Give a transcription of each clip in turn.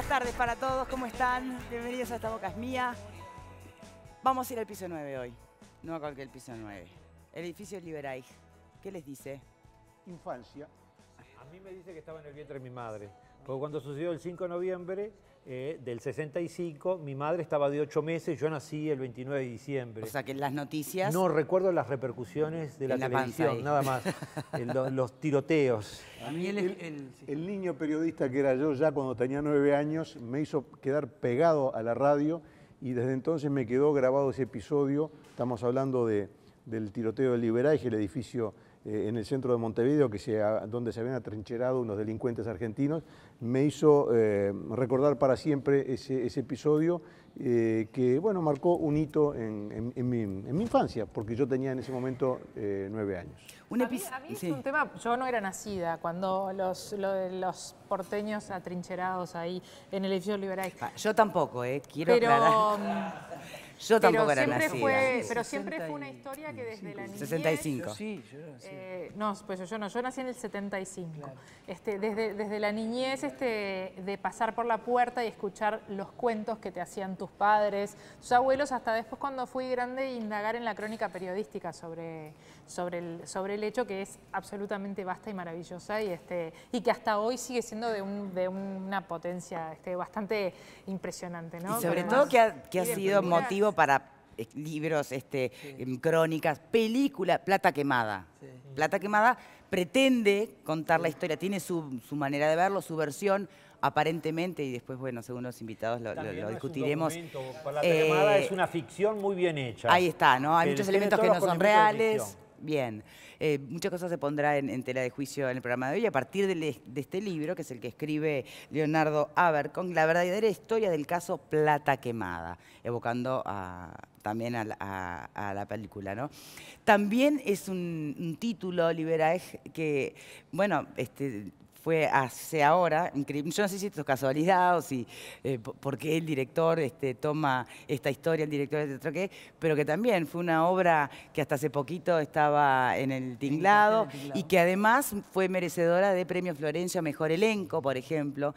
tardes para todos, ¿cómo están? Bienvenidos a Esta Boca es Mía. Vamos a ir al piso 9 hoy, no a cualquier piso 9. El edificio Liberaich. ¿Qué les dice? Infancia. A mí me dice que estaba en el vientre de mi madre, porque cuando sucedió el 5 de noviembre del 65, mi madre estaba de 8 meses, yo nací el 29 de diciembre. O sea que las noticias... No recuerdo las repercusiones de la televisión, nada más, los tiroteos. A mí el niño periodista que era yo ya cuando tenía 9 años me hizo quedar pegado a la radio y desde entonces me quedó grabado ese episodio. Estamos hablando del tiroteo de Liberaich, el edificio en el centro de Montevideo, donde se habían atrincherado unos delincuentes argentinos. Me hizo recordar para siempre ese episodio que, bueno, marcó un hito en mi infancia, porque yo tenía en ese momento 9 años. A mí es un tema, yo no era nacida cuando los porteños atrincherados ahí en el edificio Liberaich. Yo tampoco, quiero aclarar. Yo tampoco era nacida. Pero siempre fue una historia que desde la niñez... 65. Sí, yo nací. No, pues yo no, yo nací en el 75. Claro. Desde la niñez de pasar por la puerta y escuchar los cuentos que te hacían tus padres, tus abuelos, hasta después cuando fui grande indagar en la crónica periodística sobre el hecho, que es absolutamente vasta y maravillosa y que hasta hoy sigue siendo de una potencia bastante impresionante, ¿no? Y sobre todo que ha sido motivo para libros, crónicas, películas, Plata Quemada. Sí. Plata Quemada pretende contar la historia, tiene su manera de verlo, su versión, aparentemente, y después, bueno, según los invitados lo discutiremos. Plata Quemada es una ficción muy bien hecha. Ahí está, ¿no? Hay muchos elementos que no son reales. Bien, muchas cosas se pondrá en tela de juicio en el programa de hoy a partir de este libro, que es el que escribe Leonardo Abercrombie, la verdadera historia del caso Plata Quemada, evocando también a la película, ¿no? También es un título, Liberaich, que, bueno, fue hace ahora, increíble. Yo no sé si esto es casualidad o si porque el director toma esta historia, el director de teatro pero que también fue una obra que hasta hace poquito estaba en el tinglado y que además fue merecedora de Premio Florencio a Mejor Elenco, por ejemplo,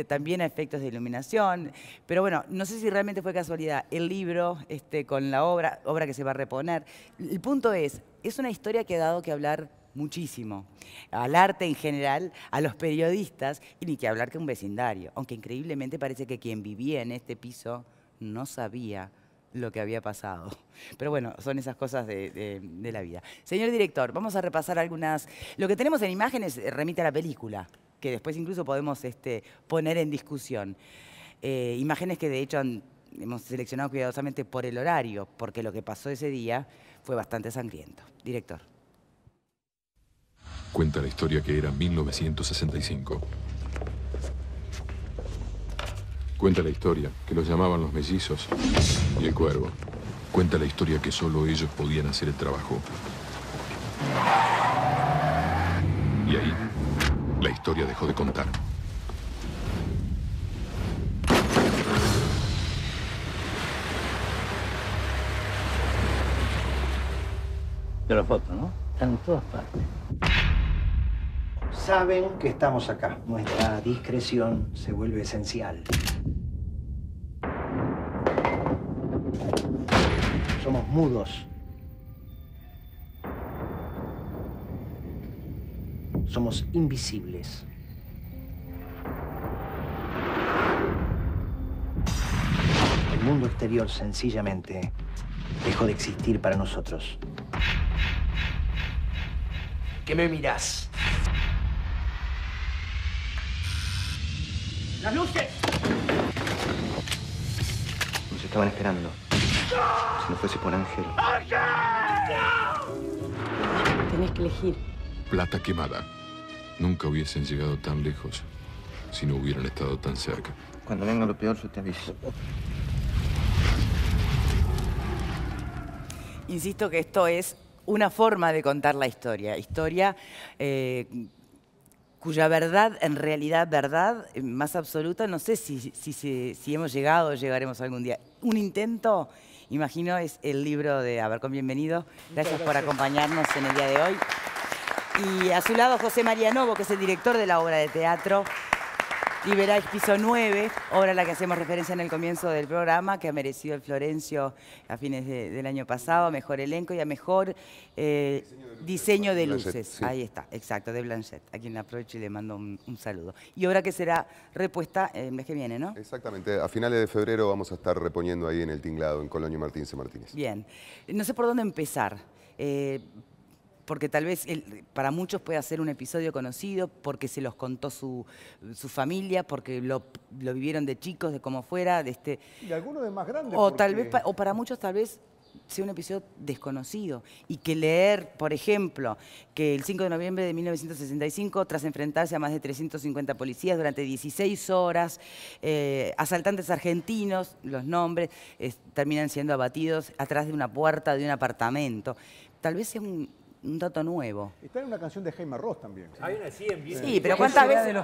también a efectos de iluminación. Pero bueno, no sé si realmente fue casualidad. El libro con la obra que se va a reponer. El punto es una historia que ha dado que hablar muchísimo, al arte en general, a los periodistas, y ni que hablar que un vecindario, aunque increíblemente parece que quien vivía en este piso no sabía lo que había pasado. Pero bueno, son esas cosas de la vida. Señor director, vamos a repasar algunas... Lo que tenemos en imágenes remite a la película, que después incluso podemos poner en discusión. Imágenes que de hecho hemos seleccionado cuidadosamente por el horario, porque lo que pasó ese día fue bastante sangriento. Director. Cuenta la historia que era 1965. Cuenta la historia que los llamaban los mellizos y el cuervo. Cuenta la historia que solo ellos podían hacer el trabajo. Y ahí, la historia dejó de contar. De la foto, ¿no? Están en todas partes. Saben que estamos acá. Nuestra discreción se vuelve esencial. Somos mudos. Somos invisibles. El mundo exterior sencillamente dejó de existir para nosotros. ¿Qué me mirás? ¡Las luces! Nos estaban esperando. Si no fuese por Ángel. Tenés que elegir. Plata Quemada. Nunca hubiesen llegado tan lejos si no hubieran estado tan cerca. Cuando venga lo peor, yo te aviso. Insisto que esto es una forma de contar la historia. Historia cuya verdad, en realidad verdad, más absoluta, no sé si hemos llegado o llegaremos algún día. Un intento, imagino, es el libro de Abercrombie. Bienvenido. Gracias por acompañarnos en el día de hoy. Y a su lado José María Novo, que es el director de la obra de teatro. Liberáis Piso 9, obra a la que hacemos referencia en el comienzo del programa, que ha merecido el Florencio a fines del año pasado, a mejor elenco y a mejor diseño de luces. Blanchett, sí. Ahí está, exacto, de Blanchett, a quien aprovecho y le mando un saludo. Y obra que será repuesta el mes que viene, ¿no? Exactamente, a finales de febrero vamos a estar reponiendo ahí en el Tinglado, en Colonia Martínez y Martínez. Bien, no sé por dónde empezar. Porque tal vez para muchos puede ser un episodio conocido, porque se los contó su familia, porque lo vivieron de chicos, de cómo fuera, Y algunos de más grandes. o tal vez, o para muchos tal vez sea un episodio desconocido. Y que leer, por ejemplo, que el 5 de noviembre de 1965, tras enfrentarse a más de 350 policías durante 16 horas, asaltantes argentinos, los nombres, terminan siendo abatidos atrás de una puerta de un apartamento. Tal vez sea un dato nuevo. Está en una canción de Jaime Ross también. Hay una sí, bien. Sí, pero ¿cuántas veces?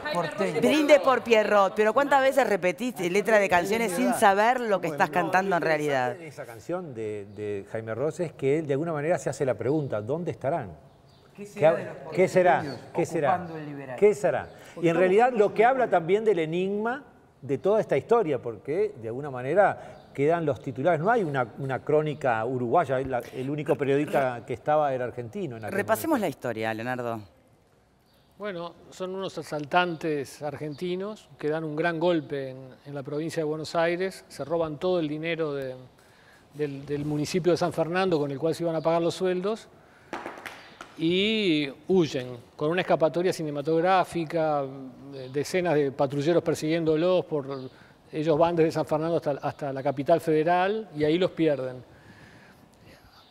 Brinde por Pierrot, pero ¿cuántas veces repetiste letra de canciones sin saber lo que estás cantando en realidad? Esa canción de Jaime Ross es que él de alguna manera se hace la pregunta, ¿dónde estarán? ¿Qué será? ¿Qué será? ¿Qué será? Y en realidad lo que habla también del enigma de toda esta historia, porque de alguna manera quedan los titulares. No hay una crónica uruguaya, el único periodista que estaba era argentino. Repasemos la historia, Leonardo. Bueno, son unos asaltantes argentinos que dan un gran golpe en la provincia de Buenos Aires, se roban todo el dinero del municipio de San Fernando con el cual se iban a pagar los sueldos y huyen con una escapatoria cinematográfica, decenas de patrulleros persiguiéndolos ellos van desde San Fernando hasta la capital federal y ahí los pierden.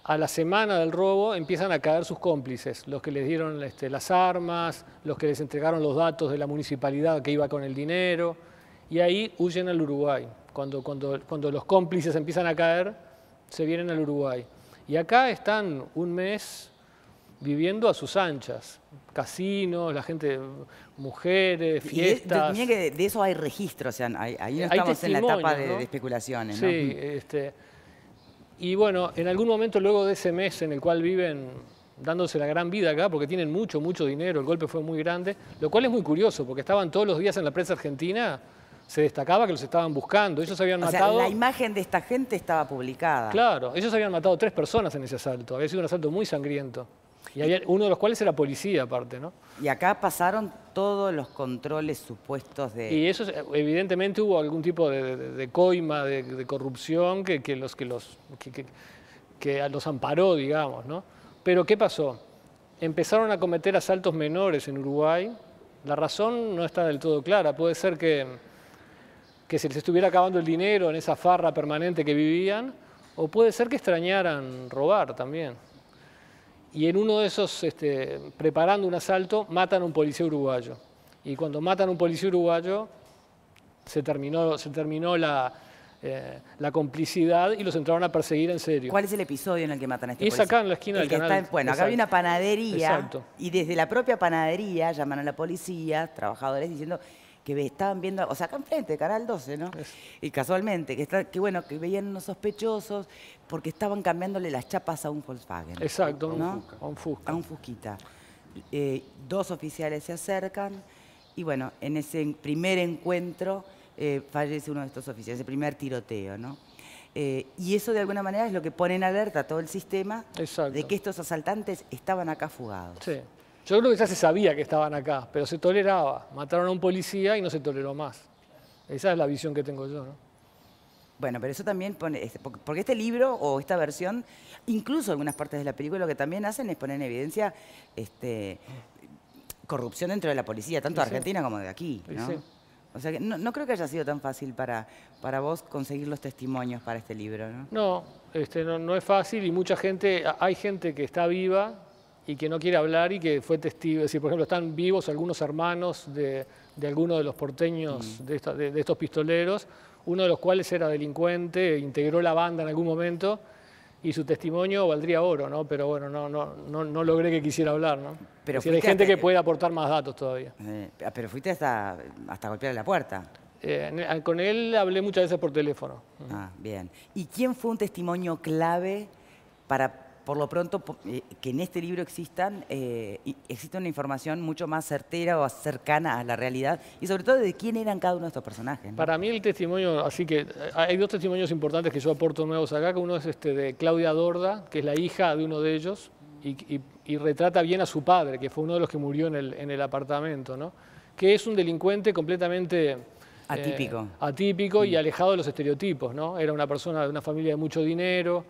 A la semana del robo empiezan a caer sus cómplices, los que les dieron las armas, los que les entregaron los datos de la municipalidad que iba con el dinero, y ahí huyen al Uruguay. Cuando los cómplices empiezan a caer, se vienen al Uruguay. Y acá están un mes viviendo a sus anchas. Casinos, la gente, mujeres, fiestas. Y de eso hay registros, o sea, ahí no estamos en la etapa de especulaciones, ¿no? Sí, y bueno, en algún momento luego de ese mes en el cual viven dándose la gran vida acá, porque tienen mucho dinero, el golpe fue muy grande, lo cual es muy curioso, porque estaban todos los días en la prensa argentina, se destacaba que los estaban buscando, ellos habían matado... O sea, la imagen de esta gente estaba publicada. Claro, ellos habían matado 3 personas en ese asalto, había sido un asalto muy sangriento. Y había uno de los cuales era policía aparte, ¿no? Y acá pasaron todos los controles supuestos de... Y eso, evidentemente hubo algún tipo de coima, de corrupción que los amparó, digamos, ¿no? Pero ¿qué pasó? Empezaron a cometer asaltos menores en Uruguay. La razón no está del todo clara. Puede ser que se les estuviera acabando el dinero en esa farra permanente que vivían, o puede ser que extrañaran robar también. Y en uno de esos, preparando un asalto, matan a un policía uruguayo. Y cuando matan a un policía uruguayo, se terminó la complicidad y los entraron a perseguir en serio. ¿Cuál es el episodio en el que matan a este policía? Es acá en la esquina del canal. Bueno, acá había una panadería. Exacto. Y desde la propia panadería llaman a la policía, trabajadores, diciendo que estaban viendo, o sea, acá enfrente, Canal 12, ¿no? Y casualmente, que veían unos sospechosos porque estaban cambiándole las chapas a un Volkswagen. Exacto, ¿no? a un Fusca. A un Fusquita. 2 oficiales se acercan y bueno, en ese primer encuentro fallece uno de estos oficiales, ese primer tiroteo, ¿no? Y eso de alguna manera es lo que pone en alerta a todo el sistema. Exacto. De que estos asaltantes estaban acá fugados. Sí. Yo creo que ya se sabía que estaban acá, pero se toleraba. Mataron a un policía y no se toleró más. Esa es la visión que tengo yo, ¿no? Bueno, pero eso también pone... Porque este libro o esta versión, incluso algunas partes de la película, lo que también hacen es poner en evidencia corrupción dentro de la policía, tanto de Argentina como de aquí, ¿no? Sí. O sea, que no creo que haya sido tan fácil para vos conseguir los testimonios para este libro, ¿no? No es fácil y mucha gente... Hay gente que está viva y que no quiere hablar y que fue testigo. Es decir, por ejemplo, están vivos algunos hermanos de algunos de los porteños de estos pistoleros, uno de los cuales era delincuente, integró la banda en algún momento y su testimonio valdría oro, ¿no? Pero bueno, no logré que quisiera hablar, ¿no? Pero es decir, hay gente que puede aportar más datos todavía. Pero fuiste hasta golpear la puerta. Con él hablé muchas veces por teléfono. Ah, bien. ¿Y quién fue un testimonio clave para por lo pronto, que en este libro existe una información mucho más certera o cercana a la realidad y sobre todo de quién eran cada uno de estos personajes, ¿no? Para mí el testimonio, así que hay dos testimonios importantes que yo aporto nuevos acá, que uno es de Claudia Dorda, que es la hija de uno de ellos y retrata bien a su padre, que fue uno de los que murió en el apartamento, ¿no? Que es un delincuente completamente atípico y alejado de los estereotipos, ¿no? Era una persona de una familia de mucho dinero,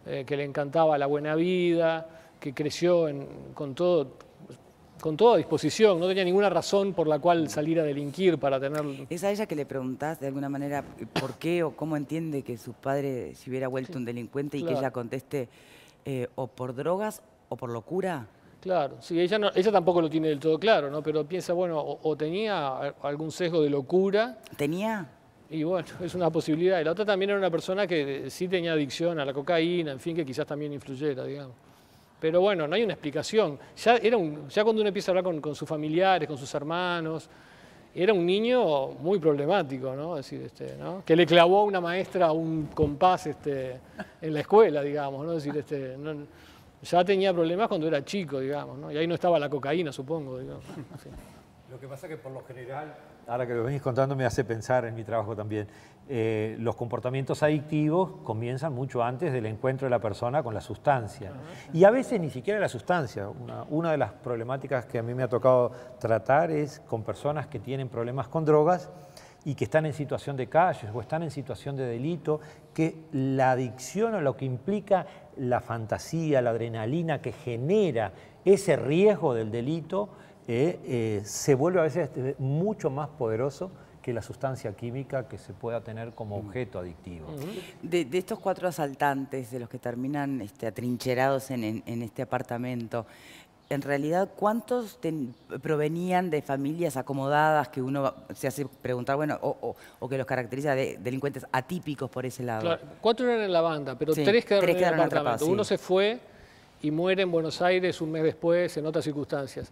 que le encantaba la buena vida, que creció con toda disposición, no tenía ninguna razón por la cual salir a delinquir para tener... ¿Es a ella que le preguntás de alguna manera por qué o cómo entiende que su padre se hubiera vuelto un delincuente y que ella conteste o por drogas o por locura? Claro, sí, ella tampoco lo tiene del todo claro, ¿no? Pero piensa, bueno, o tenía algún sesgo de locura. ¿Tenía? Y bueno, es una posibilidad. Y la otra también era una persona que sí tenía adicción a la cocaína, en fin, que quizás también influyera, digamos. Pero bueno, no hay una explicación. Ya cuando uno empieza a hablar con sus familiares, con sus hermanos, era un niño muy problemático, ¿no? Es decir, ¿no? Que le clavó a una maestra un compás en la escuela, digamos, ¿no? Es decir, ya tenía problemas cuando era chico, digamos, ¿no? Y ahí no estaba la cocaína, supongo, digamos. Así. Lo que pasa es que por lo general, ahora que lo venís contando me hace pensar en mi trabajo también, los comportamientos adictivos comienzan mucho antes del encuentro de la persona con la sustancia. Y a veces ni siquiera la sustancia. Una de las problemáticas que a mí me ha tocado tratar es con personas que tienen problemas con drogas y que están en situación de calle o están en situación de delito, que la adicción o lo que implica la fantasía, la adrenalina que genera ese riesgo del delito, se vuelve a veces mucho más poderoso que la sustancia química que se pueda tener como objeto adictivo. De estos 4 asaltantes, de los que terminan atrincherados en este apartamento, en realidad, ¿cuántos provenían de familias acomodadas que uno se hace preguntar, bueno, o que los caracteriza de delincuentes atípicos por ese lado? Claro, 4 eran en la banda, pero sí, 3 quedaron en el apartamento. atrapados, sí. Uno se fue y muere en Buenos Aires un mes después, en otras circunstancias.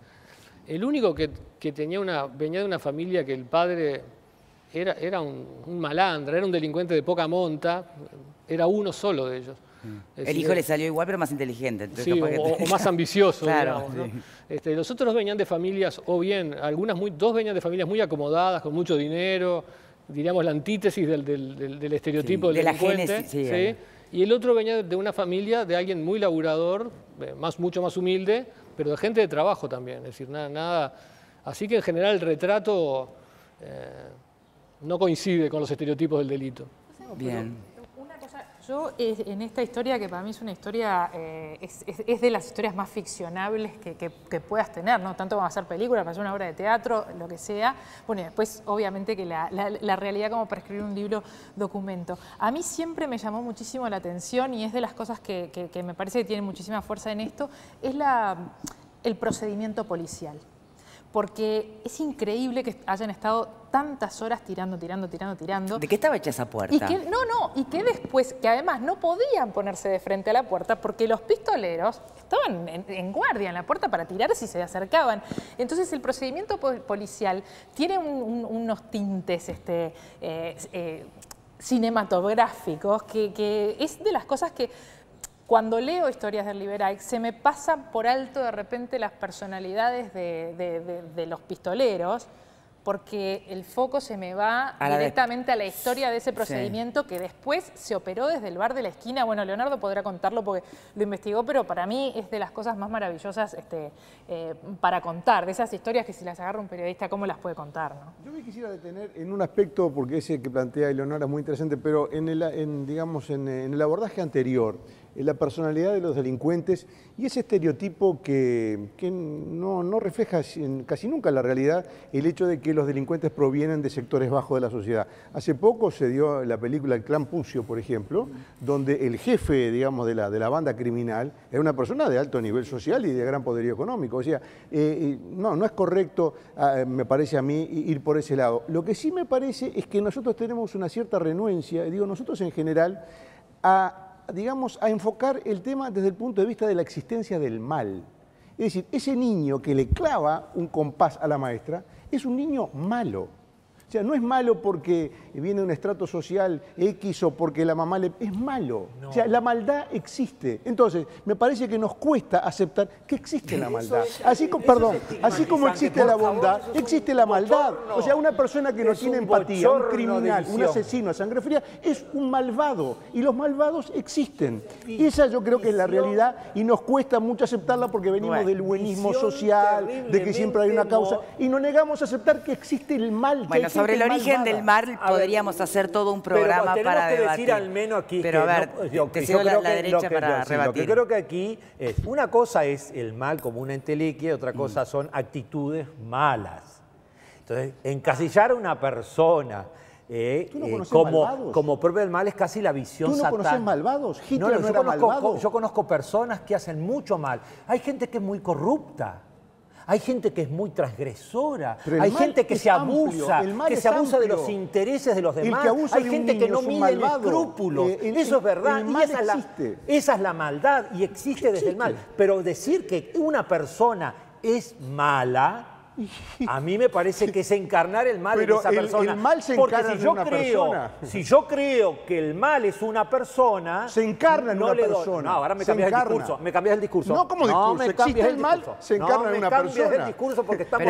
El único que venía de una familia que el padre era un malandra, era un delincuente de poca monta, era uno solo de ellos. El hijo le salió igual, pero más inteligente. Entonces, sí, o más ambicioso, claro, digamos, ¿no? Los otros venían de familias, o bien, dos venían de familias muy acomodadas, con mucho dinero, diríamos la antítesis del estereotipo del delincuente. La génesis, y el otro venía de una familia de alguien muy laburador, mucho más humilde, pero de gente de trabajo también. Es decir, nada. Así que en general el retrato no coincide con los estereotipos del delito. Bien. Yo en esta historia, que para mí es una historia, es de las historias más ficcionables que puedas tener, ¿no? Tanto como hacer películas, para hacer una obra de teatro, lo que sea. Bueno, y después obviamente que la realidad como para escribir un libro documento. A mí siempre me llamó muchísimo la atención y es de las cosas que me parece que tienen muchísima fuerza en esto, es el procedimiento policial. Porque es increíble que hayan estado tantas horas tirando. ¿De qué estaba hecha esa puerta? Y que después, que además no podían ponerse de frente a la puerta porque los pistoleros estaban en guardia en la puerta para tirar si se acercaban. Entonces el procedimiento policial tiene unos tintes cinematográficos que es de las cosas que... Cuando leo historias del Liberace, se me pasan por alto de repente las personalidades de los pistoleros, porque el foco se me va directamente a la historia de ese procedimiento que después se operó desde el bar de la esquina. Bueno, Leonardo podrá contarlo porque lo investigó, pero para mí es de las cosas más maravillosas para contar, de esas historias que si las agarra un periodista, ¿cómo las puede contar, ¿no? Yo me quisiera detener en un aspecto, porque ese que plantea Eleonora es muy interesante, pero en el abordaje anterior, en la personalidad de los delincuentes y ese estereotipo que no refleja casi nunca la realidad, el hecho de que los delincuentes provienen de sectores bajos de la sociedad. Hace poco se dio la película El Clan Puccio, por ejemplo, donde el jefe, digamos, de la banda criminal era una persona de alto nivel social y de gran poderío económico. O sea, no es correcto, me parece a mí, ir por ese lado. Lo que sí me parece es que nosotros tenemos una cierta renuencia, digo nosotros en general, a enfocar el tema desde el punto de vista de la existencia del mal. Es decir, ese niño que le clava un compás a la maestra es un niño malo. O sea, no es malo porque viene de un estrato social X o porque la mamá le... Es malo. No. O sea, la maldad existe. Entonces, me parece que nos cuesta aceptar que existe la maldad. Así como existe la bondad, existe la maldad. O sea, una persona que no tiene empatía, un criminal, un asesino a sangre fría, es un malvado. Y los malvados existen. Y esa yo creo que es la realidad y nos cuesta mucho aceptarla porque venimos del buenismo social, de que siempre hay una causa. Y nos negamos a aceptar que existe el mal. Sobre el origen del mal podríamos hacer todo un programa para debatir. Decir al menos aquí pero que a ver, te cedo la derecha para rebatir. Lo que creo que aquí es, una cosa es el mal como una entelequia y otra cosa son actitudes malas. Entonces, encasillar a una persona como propio del mal es casi la visión satánica. ¿Tú no conoces malvados? Hitler no era malvado. Yo conozco personas que hacen mucho mal. Hay gente que es muy corrupta. Hay gente que es muy transgresora, hay gente que se abusa, de los intereses de los demás, hay gente que no mide el escrúpulo. Eso es verdad, y esa es la maldad y existe desde el mal. Pero decir que una persona es mala, a mí me parece que es encarnar el mal en esa persona. El mal se encarna en una persona. Si yo creo que el mal es una persona... Se encarna en una persona. No, ahora me cambias el discurso. Me cambias el discurso. No, ¿cómo discurso? No, existe el mal, se encarna en una persona. No me cambies el discurso porque estamos...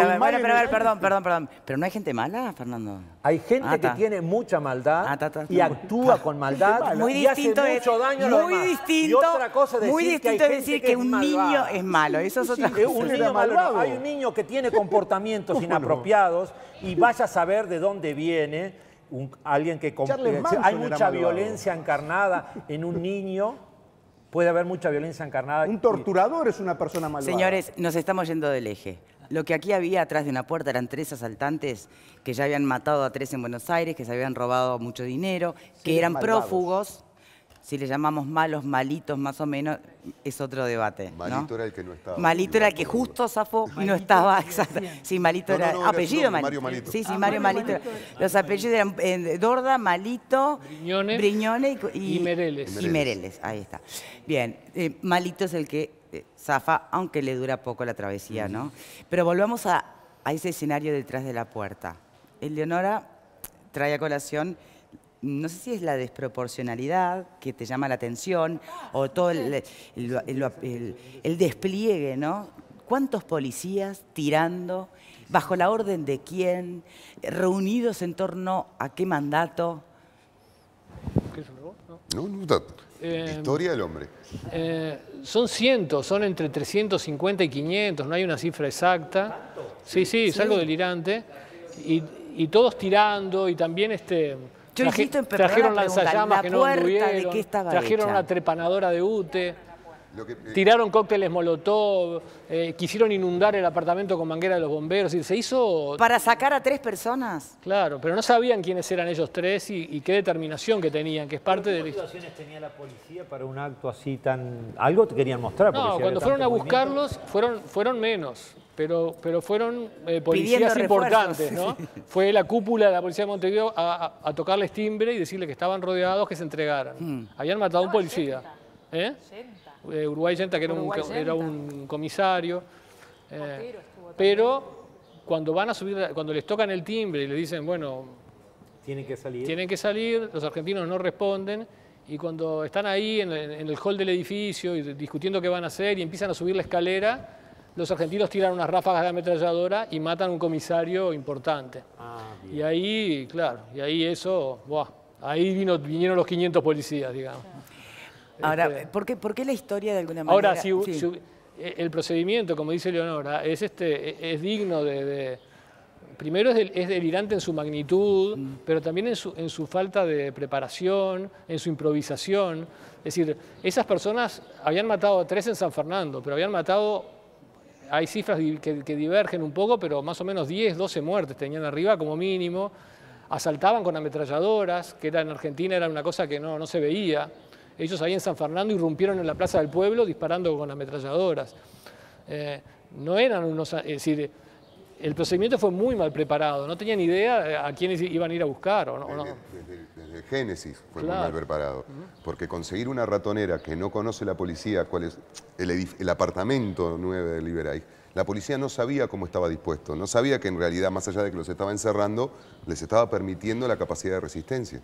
Perdón. ¿Pero no hay gente mala, Fernando? Hay gente que tiene mucha maldad y actúa con maldad muy y hace mucho daño a los demás. Y otra cosa es decir que un niño es malo. Eso es otra cosa. Hay un niño que tiene comportamientos inapropiados y vaya a saber de dónde viene alguien que... Hay mucha violencia encarnada en un niño, puede haber mucha violencia encarnada. Un torturador es una persona malvada. Señores, nos estamos yendo del eje. Lo que aquí había atrás de una puerta eran 3 asaltantes que ya habían matado a 3 en Buenos Aires, que se habían robado mucho dinero, que eran prófugos. Si le llamamos malos, malitos, más o menos, es otro debate. Malito era el que no estaba. Malito era el que justo zafó y no estaba. Exacto. Sí, Malito era. Apellido Mario Malito. Sí, Mario Malito. Los apellidos eran Dorda, Malito, Briñone y Mereles. Y Mereles, ahí está. Bien, Malito es el que zafa, aunque le dura poco la travesía, ¿no? Pero volvamos a ese escenario detrás de la puerta. Eleonora trae a colación. No sé si es la desproporcionalidad que te llama la atención o todo el despliegue, ¿no? ¿Cuántos policías tirando? ¿Bajo la orden de quién? ¿Reunidos en torno a qué mandato? ¿Qué es no. Historia del hombre. Son cientos, son entre 350 y 500, no hay una cifra exacta. Sí, es algo delirante. Y todos tirando y también trajeron lanzallamas que no anduvieron, trajeron una trepanadora de UTE, tiraron cócteles molotov, quisieron inundar el apartamento con manguera de los bomberos. Se hizo... ¿Para sacar a 3 personas? Claro, pero no sabían quiénes eran ellos 3 y qué determinación que tenían, que es parte de... ¿Qué situaciones tenía la policía para un acto así tan...? Algo te querían mostrar. No, cuando fueron a buscarlos, fueron menos. Pero fueron policías importantes, ¿no? Fue la cúpula de la policía de Montevideo a tocarles timbre y decirle que estaban rodeados, que se entregaran. Habían matado a un policía. Uruguay Yenta, que era un comisario. Pero cuando van a subir, cuando les tocan el timbre y les dicen, bueno, tienen que salir, los argentinos no responden. Y cuando están ahí en el hall del edificio y discutiendo qué van a hacer y empiezan a subir la escalera, los argentinos tiran unas ráfagas de ametralladora y matan a un comisario importante. Y ahí, claro, ahí vinieron los 500 policías, digamos. Ahora, ¿por qué la historia de alguna manera? Ahora, el procedimiento, como dice Eleonora, es digno primero es delirante en su magnitud, pero también en su falta de preparación, en su improvisación. Es decir, esas personas habían matado a 3 en San Fernando, pero habían matado... Hay cifras que divergen un poco, pero más o menos 10, 12 muertes tenían arriba como mínimo. Asaltaban con ametralladoras, que en Argentina era una cosa que no se veía. Ellos ahí en San Fernando irrumpieron en la Plaza del Pueblo disparando con ametralladoras. No eran unos... Es decir, el procedimiento fue muy mal preparado. No tenían idea a quiénes iban a ir a buscar. ¿O no? Desde el Génesis fue muy mal preparado. Porque conseguir una ratonera que no conoce la policía cuál es el apartamento 9 del Liberay, la policía no sabía cómo estaba dispuesto, no sabía que en realidad, más allá de que los estaba encerrando, les estaba permitiendo la capacidad de resistencia.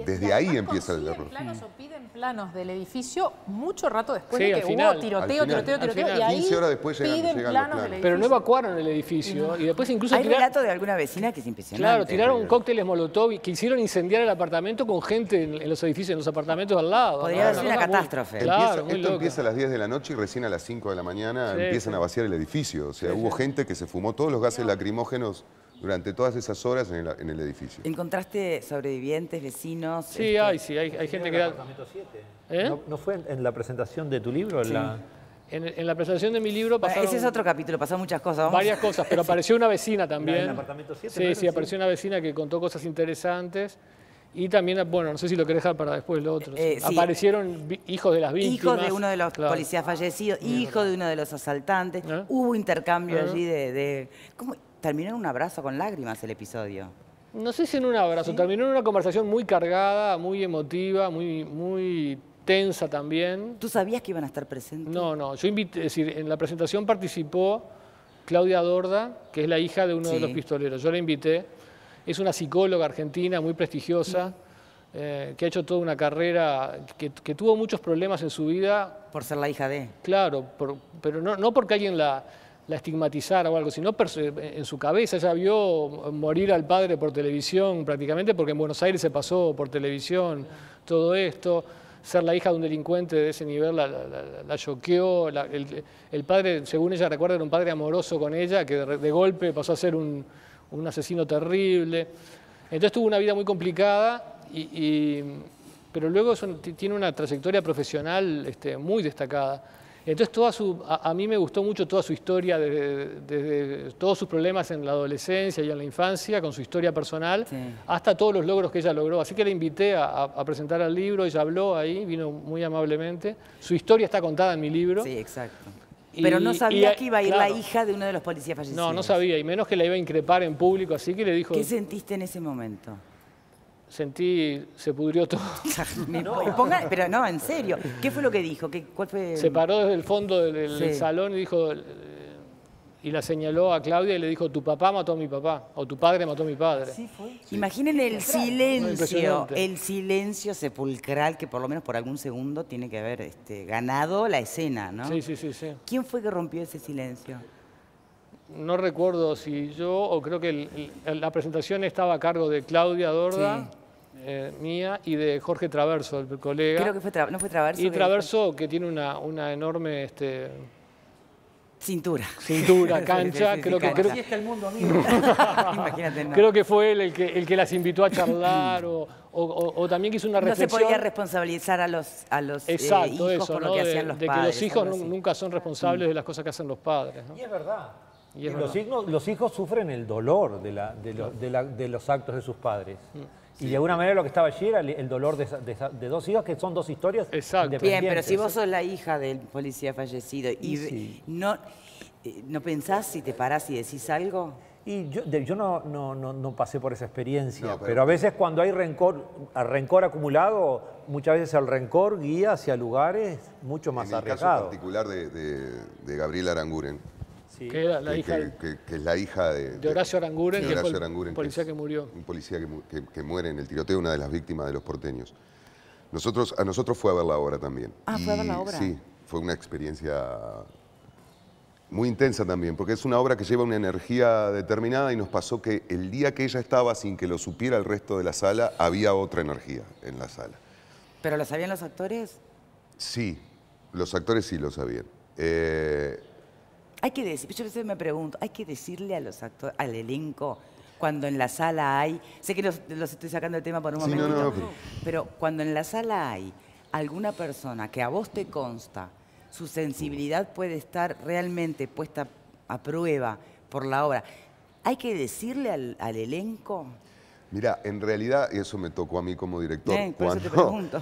Desde ahí empieza el error. Planos o piden planos del edificio mucho rato después Sí, de que final. hubo tiroteo, y ahí 15 horas después piden llegan los planos planos. del edificio. Pero no evacuaron el edificio y después incluso Hay relato de alguna vecina que es impresionante. Claro, tiraron cócteles molotov que hicieron incendiar el apartamento con gente en los edificios, en los apartamentos al lado. Podría haber sido una catástrofe. Claro, Esto empieza a las 10 de la noche y recién a las 5 de la mañana empiezan a vaciar el edificio. O sea, hubo gente que se fumó todos los gases lacrimógenos durante todas esas horas en el edificio. ¿Encontraste sobrevivientes, vecinos? Sí, hay gente que... ¿En el apartamento 7? ¿No fue en la presentación de tu libro? Sí. En la presentación de mi libro pasaron... Ese es otro capítulo, pasaron muchas cosas. Varias cosas, pero apareció una vecina también. ¿En el apartamento 7? Sí, apareció una vecina que contó cosas interesantes. Y también, bueno, no sé si lo querés dejar para después lo otro. Sí. Aparecieron hijos de las víctimas. Hijos de uno de los policías fallecidos, hijo de uno de los asaltantes. Hubo intercambio allí de... ¿Cómo? Terminó en un abrazo con lágrimas el episodio. No sé si en un abrazo, terminó en una conversación muy cargada, muy emotiva, muy tensa también. ¿Tú sabías que iban a estar presentes? No, yo invité, es decir, en la presentación participó Claudia Dorda, que es la hija de uno de los pistoleros. Yo la invité, es una psicóloga argentina muy prestigiosa, que ha hecho toda una carrera, que tuvo muchos problemas en su vida. Por ser la hija de... Claro, pero no porque alguien la estigmatizara o algo, sino en su cabeza. Ella vio morir al padre por televisión prácticamente, porque en Buenos Aires se pasó por televisión todo esto. Ser la hija de un delincuente de ese nivel la choqueó. El padre, según ella recuerda, era un padre amoroso con ella, que de golpe pasó a ser un asesino terrible. Entonces tuvo una vida muy complicada, pero luego tiene una trayectoria profesional muy destacada. Entonces a mí me gustó mucho toda su historia, desde todos sus problemas en la adolescencia y en la infancia, con su historia personal, hasta todos los logros que ella logró. Así que la invité a presentar el libro, ella habló ahí, vino muy amablemente. Su historia está contada en mi libro. Sí, exacto. Pero no sabía que iba a ir la hija de uno de los policías fallecidos. No sabía, y menos que la iba a increpar en público, así que le dijo... ¿Qué sentiste en ese momento? Sentí, se pudrió todo. Pero no, en serio. ¿Qué fue lo que dijo? ¿Cuál fue? Se paró desde el fondo del salón y dijo, y la señaló a Claudia y le dijo, tu papá mató a mi papá, o tu padre mató a mi padre. ¿Sí fue? Imaginen el silencio sepulcral que por lo menos por algún segundo tiene que haber ganado la escena, ¿no? Sí. ¿Quién fue que rompió ese silencio? No recuerdo si yo, o creo que la presentación estaba a cargo de Claudia Dorda, mía, y de Jorge Traverso, el colega. Creo que ¿no fue Traverso? Y Traverso, que tiene una enorme... Cintura, cancha. Sí, creo que así está el mundo, amigo. Imagínate, no. Creo que fue él el que las invitó a charlar o también que hizo una reflexión. No se podía responsabilizar a los Exacto, hijos eso, por lo que hacían los padres. De que los hijos nunca son responsables de las cosas que hacen los padres, ¿no? Y es verdad. Los hijos sufren el dolor de los actos de sus padres. Y de alguna manera lo que estaba allí era el dolor de dos hijos, que son dos historias independientes. Bien, pero si vos sos la hija del policía fallecido y no pensás si te parás y decís algo... Y yo no pasé por esa experiencia, pero a veces cuando hay rencor acumulado, muchas veces el rencor guía hacia lugares mucho más arriesgados. En el caso particular de Gabriela Aranguren, que era la hija que es la hija de Horacio Aranguren, que fue un policía que murió. Un policía que muere en el tiroteo, una de las víctimas de los porteños. A nosotros fue a ver la obra también. ¿Fue a ver la obra? Sí, fue una experiencia muy intensa también, porque es una obra que lleva una energía determinada y nos pasó que el día que ella estaba, sin que lo supiera el resto de la sala, había otra energía en la sala. ¿Pero lo sabían los actores? Sí, los actores sí lo sabían. Hay que decir, yo a veces me pregunto, ¿hay que decirle a los actores, al elenco, cuando en la sala hay, sé que los estoy sacando el tema por un momentito, pero cuando en la sala hay alguna persona que a vos te consta, su sensibilidad puede estar realmente puesta a prueba por la obra, ¿hay que decirle al elenco? Mira, en realidad, y eso me tocó a mí como director, por eso te pregunto.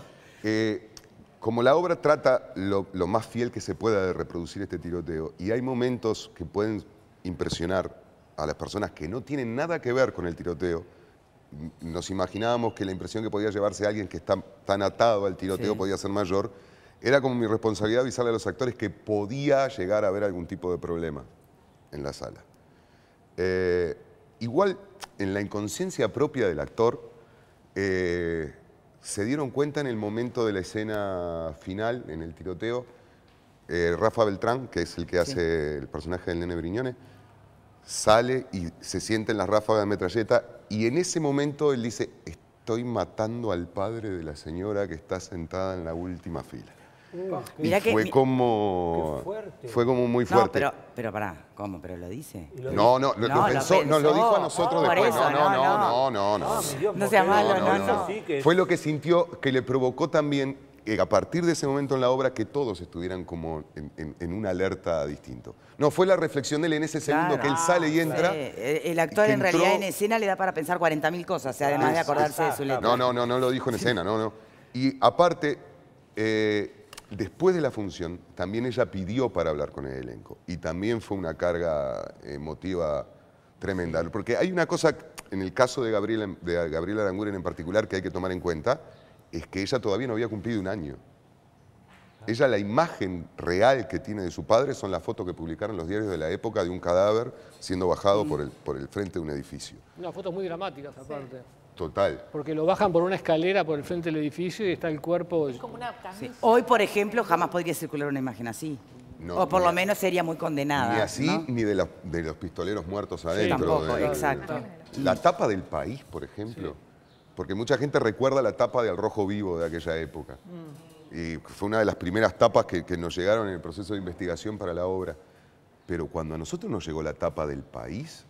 Como la obra trata lo más fiel que se pueda de reproducir este tiroteo, y hay momentos que pueden impresionar a las personas que no tienen nada que ver con el tiroteo. Nos imaginábamos que la impresión que podía llevarse alguien que está tan atado al tiroteo podía ser mayor. Era como mi responsabilidad avisarle a los actores que podía llegar a haber algún tipo de problema en la sala. Igual, en la inconsciencia propia del actor, se dieron cuenta en el momento de la escena final, en el tiroteo, Rafa Beltrán, que es el que hace el personaje del Nene Brignone, sale y se siente en las ráfagas de metralleta y en ese momento él dice, estoy matando al padre de la señora que está sentada en la última fila. Mirá que, fue como muy fuerte. No, pero pará, ¿cómo? ¿Pero lo dice? No, nos lo dijo a nosotros después. No sea malo, no. Fue lo que sintió, que le provocó también, a partir de ese momento en la obra, que todos estuvieran como en una alerta distinto. No, fue la reflexión de él en ese segundo que él sale y entra. El actor en realidad en escena le da para pensar 40.000 cosas, además de acordarse de su letra. No lo dijo en escena, no. Y aparte, después de la función, también ella pidió para hablar con el elenco. Y también fue una carga emotiva tremenda. Porque hay una cosa, en el caso de Gabriela Aranguren en particular, que hay que tomar en cuenta, es que ella todavía no había cumplido un año. Ella, la imagen real que tiene de su padre son las fotos que publicaron los diarios de la época de un cadáver siendo bajado por el frente de un edificio. Unas fotos muy dramáticas aparte. Total. Porque lo bajan por una escalera por el frente del edificio y está el cuerpo... Es como una camisa. Hoy, por ejemplo, jamás podría circular una imagen así. No, o por lo menos sería muy condenada. Ni así, ¿no? Ni de los pistoleros muertos adentro. Tampoco, exacto. La tapa del País, por ejemplo. Porque mucha gente recuerda la tapa de Al Rojo Vivo de aquella época. Y fue una de las primeras tapas que nos llegaron en el proceso de investigación para la obra. Pero cuando a nosotros nos llegó la tapa del País,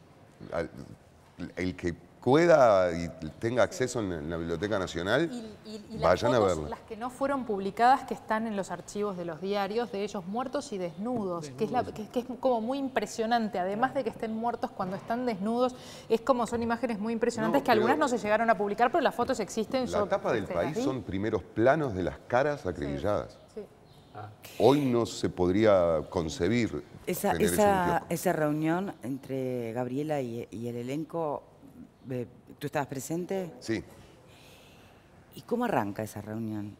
el que pueda y tenga acceso en la Biblioteca Nacional, vayan a verla. Las que no fueron publicadas, que están en los archivos de los diarios, de ellos muertos y desnudos, que es como muy impresionante. Además de que estén muertos, cuando están desnudos, es como son imágenes muy impresionantes que algunas no se llegaron a publicar, pero las fotos existen. La tapa del País son primeros planos de las caras acribilladas. Hoy no se podría concebir esa reunión entre Gabriela y el elenco. ¿Tú estabas presente? Sí. ¿Y cómo arranca esa reunión?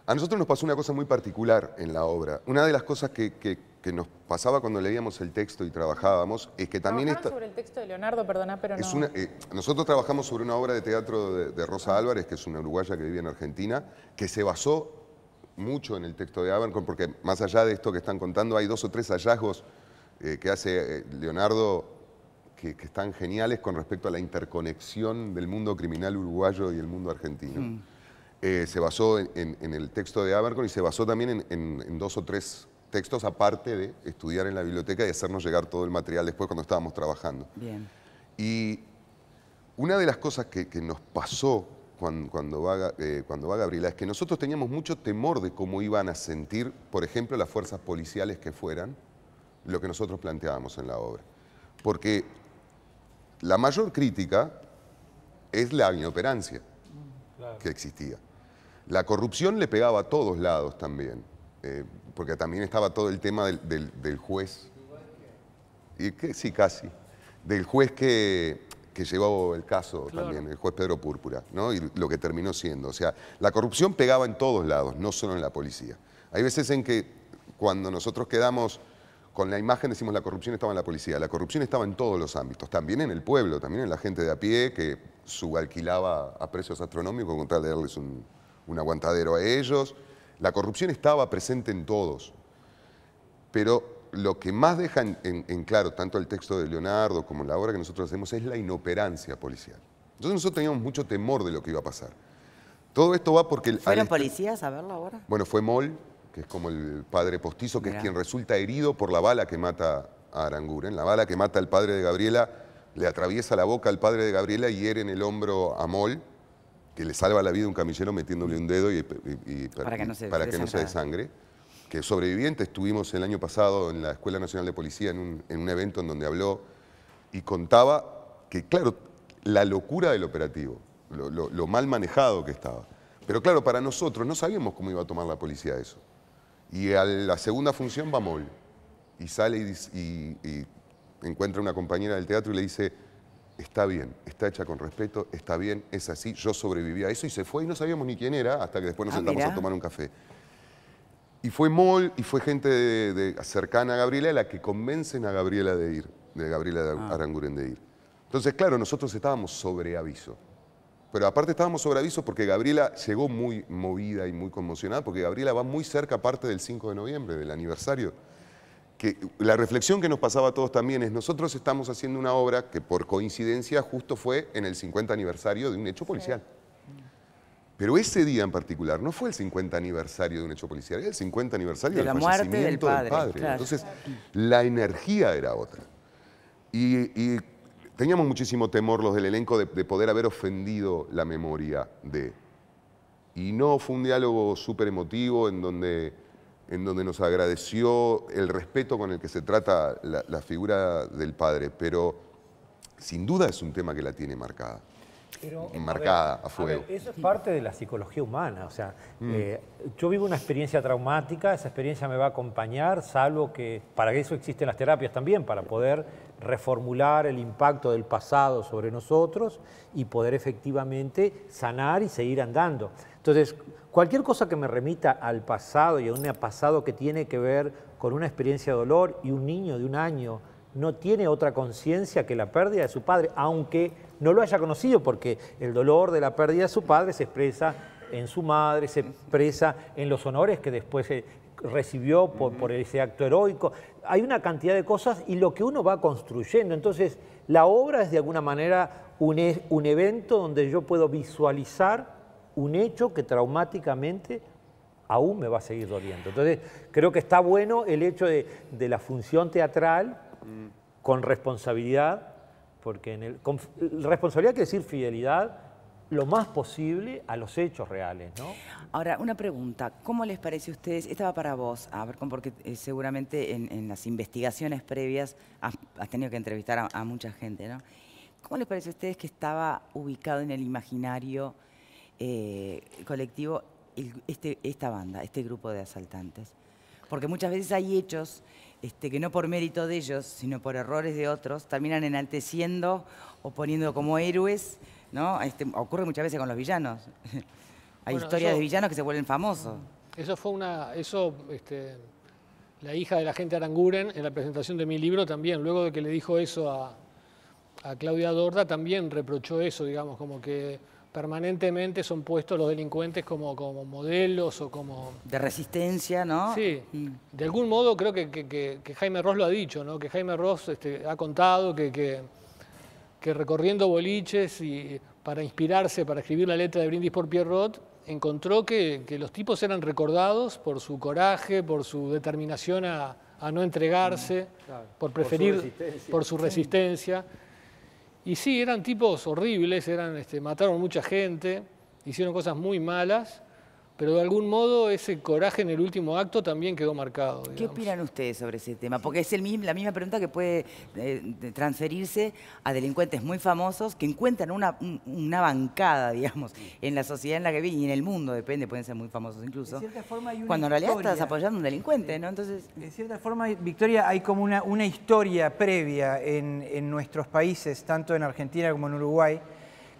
A nosotros nos pasó una cosa muy particular en la obra. Una de las cosas que nos pasaba cuando leíamos el texto y trabajábamos es que también... sobre el texto de Leonardo, perdona, pero no... nosotros trabajamos sobre una obra de teatro de Rosa Álvarez, que es una uruguaya que vive en Argentina, que se basó mucho en el texto de Abercrombie, porque más allá de esto que están contando, hay 2 o 3 hallazgos que hace Leonardo que están geniales con respecto a la interconexión del mundo criminal uruguayo y el mundo argentino. Se basó en el texto de Abercrombie y se basó también en 2 o 3 textos, aparte de estudiar en la biblioteca y hacernos llegar todo el material después cuando estábamos trabajando. Bien. Y una de las cosas que nos pasó cuando va Gabriela es que nosotros teníamos mucho temor de cómo iban a sentir, por ejemplo, las fuerzas policiales que fueran, lo que nosotros planteábamos en la obra. Porque la mayor crítica es la inoperancia que existía. La corrupción le pegaba a todos lados también, porque también estaba todo el tema del juez. Sí, casi. Del juez que llevó el caso también, el juez Pedro Púrpura, ¿no? Y lo que terminó siendo. O sea, la corrupción pegaba en todos lados, no solo en la policía. Hay veces en que cuando nosotros quedamos con la imagen decimos la corrupción estaba en la policía. La corrupción estaba en todos los ámbitos, también en el pueblo, también en la gente de a pie que subalquilaba a precios astronómicos con tal de darles un aguantadero a ellos. La corrupción estaba presente en todos. Pero lo que más deja en claro, tanto el texto de Leonardo como la obra que nosotros hacemos, es la inoperancia policial. Entonces nosotros teníamos mucho temor de lo que iba a pasar. Todo esto va porque... ¿Fueron policías a verlo ahora? Bueno, fue Moll, que es como el padre postizo, que es quien resulta herido por la bala que mata a Aranguren. La bala que mata al padre de Gabriela le atraviesa la boca al padre de Gabriela y hiere en el hombro a Moll, que le salva la vida a un camillero metiéndole un dedo para que no se desangre. Que sobreviviente, estuvimos el año pasado en la Escuela Nacional de Policía en un evento en donde habló y contaba que, claro, la locura del operativo, lo mal manejado que estaba. Pero claro, para nosotros no sabíamos cómo iba a tomar la policía eso. Y a la segunda función va Moll. y sale y encuentra una compañera del teatro y le dice, está bien, está hecha con respeto, está bien, es así, yo sobreviví a eso, y se fue y no sabíamos ni quién era hasta que después nos sentamos a tomar un café. Y fue Moll y fue gente cercana a Gabriela la que convencen a Gabriela de ir, de Gabriela Aranguren de ir. Entonces, claro, nosotros estábamos sobre aviso. Pero aparte estábamos sobre aviso porque Gabriela llegó muy movida y muy conmocionada, porque Gabriela va muy cerca, aparte del 5 de noviembre, del aniversario. Que la reflexión que nos pasaba a todos también es, nosotros estamos haciendo una obra que por coincidencia justo fue en el 50 aniversario de un hecho policial. Pero ese día en particular no fue el 50 aniversario de un hecho policial, era el 50 aniversario de del la muerte fallecimiento del padre. Claro. Entonces, la energía era otra. Y teníamos muchísimo temor los del elenco de poder haber ofendido la memoria de. Y no, fue un diálogo súper emotivo en donde nos agradeció el respeto con el que se trata la figura del padre, pero sin duda es un tema que la tiene marcada. Pero, a fuego. Eso es parte de la psicología humana. O sea, yo vivo una experiencia traumática, esa experiencia me va a acompañar, salvo que para eso existen las terapias también, para poder reformular el impacto del pasado sobre nosotros y poder efectivamente sanar y seguir andando. Entonces, cualquier cosa que me remita al pasado y a un pasado que tiene que ver con una experiencia de dolor, y un niño de 1 año no tiene otra conciencia que la pérdida de su padre, aunque no lo haya conocido, porque el dolor de la pérdida de su padre se expresa en su madre, se expresa en los honores que después recibió por ese acto heroico. Hay una cantidad de cosas y lo que uno va construyendo. Entonces, la obra es de alguna manera un evento donde yo puedo visualizar un hecho que traumáticamente aún me va a seguir doliendo. Entonces, creo que está bueno el hecho de la función teatral con responsabilidad, porque responsabilidad quiere decir fidelidad lo más posible a los hechos reales, ¿no? Ahora, una pregunta, ¿cómo les parece a ustedes? Esta va para vos, a ver, porque seguramente en las investigaciones previas has tenido que entrevistar a mucha gente, ¿no? ¿Cómo les parece a ustedes que estaba ubicado en el imaginario colectivo esta banda, este grupo de asaltantes? Porque muchas veces hay hechos que no por mérito de ellos, sino por errores de otros, terminan enalteciendo o poniendo como héroes, ¿no? Ocurre muchas veces con los villanos. Hay historias de villanos que se vuelven famosos. Eso fue la hija de la agente Aranguren, en la presentación de mi libro también, luego de que le dijo eso a Claudia Dorda, también reprochó eso, digamos, como que permanentemente son puestos los delincuentes como modelos o como... De resistencia, ¿no? Sí. De algún modo creo que Jaime Ross lo ha dicho, ¿no? Que Jaime Ross ha contado que recorriendo boliches y para inspirarse, para escribir la letra de Brindis por Pierrot, encontró que los tipos eran recordados por su coraje, por su determinación a no entregarse, claro, por preferir, por su resistencia. Y sí, eran tipos horribles, mataron mucha gente, hicieron cosas muy malas, pero de algún modo ese coraje en el último acto también quedó marcado. ¿Qué opinan ustedes sobre ese tema? Porque es la misma pregunta que puede transferirse a delincuentes muy famosos que encuentran una bancada, digamos, en la sociedad en la que viven y en el mundo, depende, pueden ser muy famosos incluso. De cierta forma hay una cuando en realidad historia. estás apoyando a un delincuente, ¿no? Entonces... De cierta forma, Victoria, hay como una historia previa en nuestros países, tanto en Argentina como en Uruguay,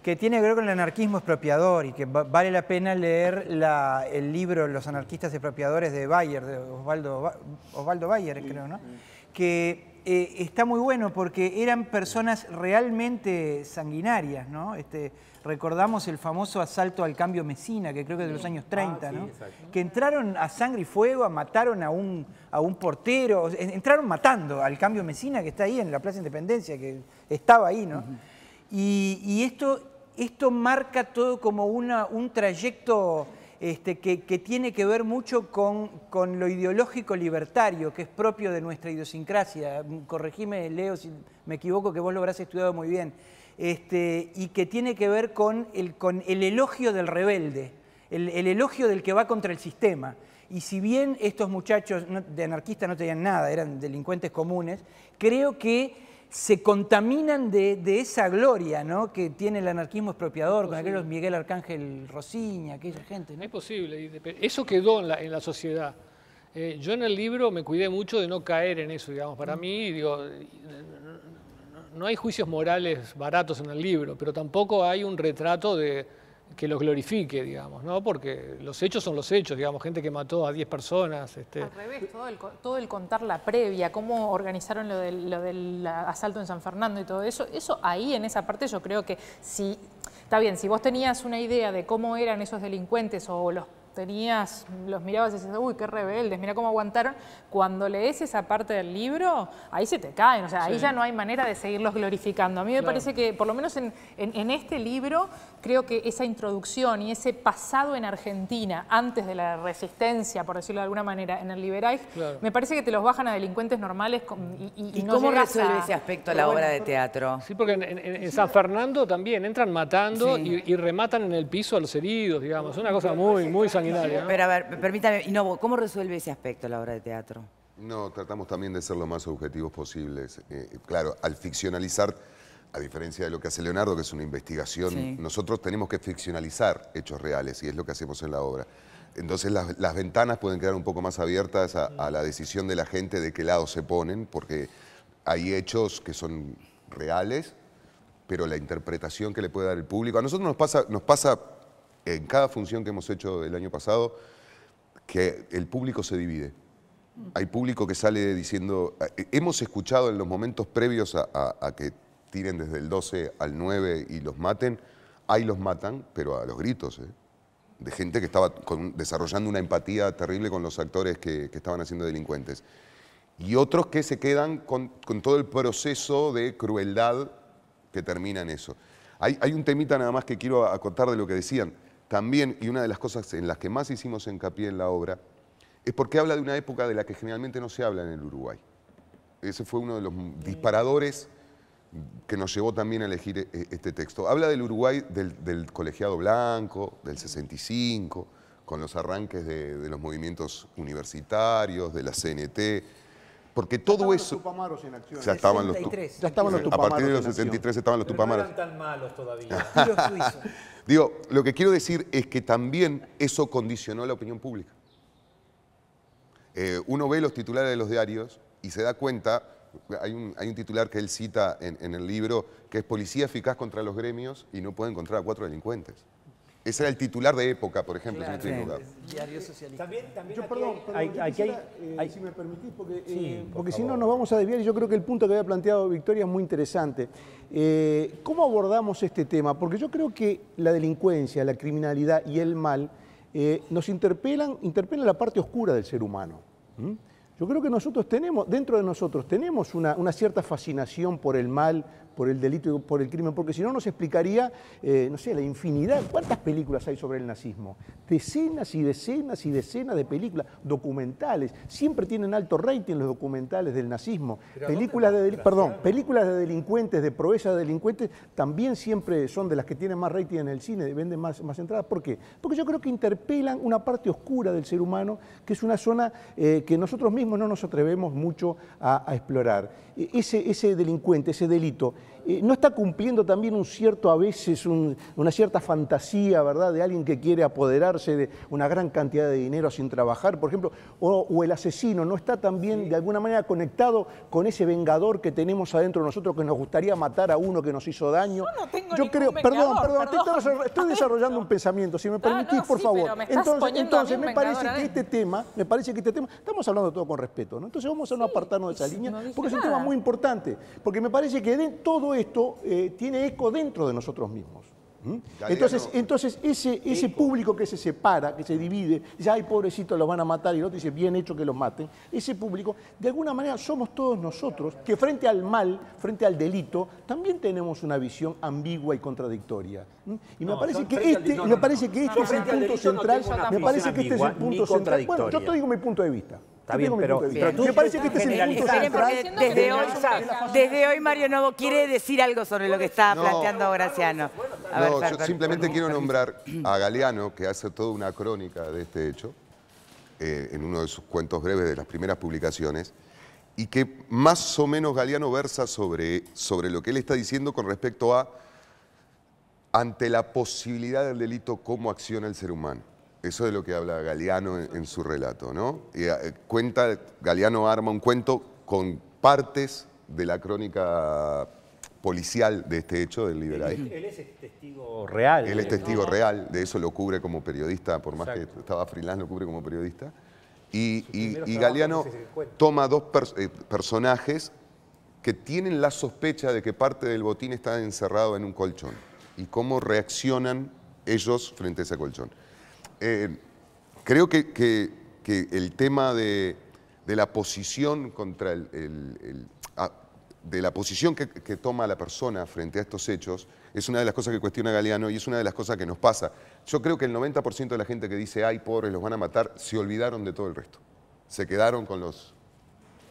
que tiene que ver con el anarquismo expropiador y que vale la pena leer el libro Los anarquistas expropiadores de Bayer, de Osvaldo Bayer, creo, ¿no? Que está muy bueno porque eran personas realmente sanguinarias, ¿no? Recordamos el famoso asalto al Cambio Mesina, que creo que es de los años 30, ¿no? Que entraron a sangre y fuego, mataron a un portero, entraron matando al Cambio Mesina, que está ahí en la Plaza Independencia, que estaba ahí, ¿no? Y esto marca todo como un trayecto que tiene que ver mucho con lo ideológico libertario, que es propio de nuestra idiosincrasia. Corregime, Leo, si me equivoco, que vos lo habrás estudiado muy bien. Y que tiene que ver con el elogio del rebelde, el elogio del que va contra el sistema. Y si bien estos muchachos de anarquistas no tenían nada, eran delincuentes comunes, creo que se contaminan de esa gloria, ¿no?, que tiene el anarquismo expropiador, con aquellos Miguel Arcángel Rosiña, aquella gente, ¿no? Es posible. Eso quedó en la sociedad. Yo en el libro me cuidé mucho de no caer en eso, digamos. Para mí, digo, no hay juicios morales baratos en el libro, pero tampoco hay un retrato que los glorifique, digamos, ¿no? Porque los hechos son los hechos, digamos, gente que mató a 10 personas. Al revés, todo el contar la previa, cómo organizaron lo del asalto en San Fernando y todo eso ahí en esa parte yo creo que si, está bien, si vos tenías una idea de cómo eran esos delincuentes o los mirabas y decías, uy, qué rebeldes, mira cómo aguantaron. Cuando lees esa parte del libro, ahí se te caen, o sea, ahí ya no hay manera de seguirlos glorificando. A mí me parece que, por lo menos en este libro, creo que esa introducción y ese pasado en Argentina, antes de la resistencia, por decirlo de alguna manera, en el Liberais, me parece que te los bajan a delincuentes normales y no cómo resuelve ese aspecto la obra de teatro? Sí, porque en San Fernando también entran matando y rematan en el piso a los heridos, digamos. Es una cosa muy sanguinaria. Pero a ver, permítame, ¿cómo resuelve ese aspecto la obra de teatro? No, tratamos también de ser lo más objetivos posibles. Claro, al ficcionalizar, a diferencia de lo que hace Leonardo, que es una investigación, nosotros tenemos que ficcionalizar hechos reales y es lo que hacemos en la obra. Entonces las ventanas pueden quedar un poco más abiertas a la decisión de la gente de qué lado se ponen, porque hay hechos que son reales, pero la interpretación que le puede dar el público. A nosotros nos pasa en cada función que hemos hecho el año pasado, que el público se divide. Hay público que sale diciendo... Hemos escuchado en los momentos previos a que tiren desde el 12 al 9 y los maten, ahí los matan, pero a los gritos, de gente que estaba desarrollando una empatía terrible con los actores que estaban haciendo delincuentes. Y otros que se quedan con todo el proceso de crueldad que termina en eso. Hay un temita nada más que quiero acotar de lo que decían. También, y una de las cosas en las que más hicimos hincapié en la obra, es porque habla de una época de la que generalmente no se habla en el Uruguay. Ese fue uno de los disparadores que nos llevó también a elegir este texto. Habla del Uruguay del colegiado blanco, del 65, con los arranques de los movimientos universitarios, de la CNT, porque todo eso... Los Tupamaros en acción. Ya estaban los Tupamaros. A partir de los 73 estaban los Tupamaros. No eran tan malos todavía. Digo, lo que quiero decir es que también eso condicionó la opinión pública. Uno ve los titulares de los diarios y se da cuenta, hay un titular que él cita en el libro, que es policía eficaz contra los gremios y no puede encontrar a 4 delincuentes. Ese era el titular de Época, por ejemplo, si no estoy equivocado. Diario socialista. También yo, perdón, si me permitís, porque si no favor. nos vamos a desviar, y yo creo que el punto que había planteado Victoria es muy interesante. ¿Cómo abordamos este tema? Porque yo creo que la delincuencia, la criminalidad y el mal nos interpelan la parte oscura del ser humano. Yo creo que nosotros tenemos, dentro de nosotros, tenemos una cierta fascinación por el mal, por el delito y por el crimen, porque si no nos explicaría, no sé, la infinidad. ¿Cuántas películas hay sobre el nazismo? Decenas y decenas y decenas de películas, documentales. Siempre tienen alto rating los documentales del nazismo. Películas de delincuentes, de proeza de delincuentes, también siempre son de las que tienen más rating en el cine, venden más entradas. ¿Por qué? Porque yo creo que interpelan una parte oscura del ser humano, que es una zona que nosotros mismos no nos atrevemos mucho a explorar. Ese delincuente, ese delito, no está cumpliendo también a veces una cierta fantasía, ¿verdad?, de alguien que quiere apoderarse de una gran cantidad de dinero sin trabajar, por ejemplo, o el asesino no está también de alguna manera conectado con ese vengador que tenemos adentro de nosotros, que nos gustaría matar a uno que nos hizo daño. Yo no tengo estoy desarrollando un pensamiento, si me permitís, por favor. Entonces me parece que este tema, estamos hablando todo con respeto, ¿no? Entonces vamos a no apartarnos de esa línea, porque es un tema muy importante, porque me parece que todo esto tiene eco dentro de nosotros mismos. Entonces ese público que se separa, que se divide, dice, ay, pobrecito, los van a matar, y el otro dice, bien hecho que los maten, ese público, de alguna manera somos todos nosotros, que frente al mal, frente al delito, también tenemos una visión ambigua y contradictoria. Y me parece que este es el punto central, Bueno, yo te digo mi punto de vista. Está bien, pero me parece que este es el punto central. Desde hoy Mario Novo quiere decir algo sobre lo que está planteando Graciano. Yo simplemente quiero nombrar a Galeano, que hace toda una crónica de este hecho, en uno de sus cuentos breves de las primeras publicaciones, y que más o menos Galeano versa sobre lo que él está diciendo con respecto a, ante la posibilidad del delito, cómo acciona el ser humano. Eso es de lo que habla Galeano en su relato, ¿no? Galeano arma un cuento con partes de la crónica policial de este hecho del Liberaí. Él es testigo real. Él es testigo real, de eso lo cubre como periodista, por más que estaba freelance, lo cubre como periodista. Y Galeano toma dos personajes que tienen la sospecha de que parte del botín está encerrado en un colchón y cómo reaccionan ellos frente a ese colchón. Creo que el tema de la posición contra de la posición que toma la persona frente a estos hechos es una de las cosas que cuestiona Galeano y es una de las cosas que nos pasa. Yo creo que el 90% de la gente que dice ay, pobres, los van a matar, se olvidaron de todo el resto. Se quedaron con los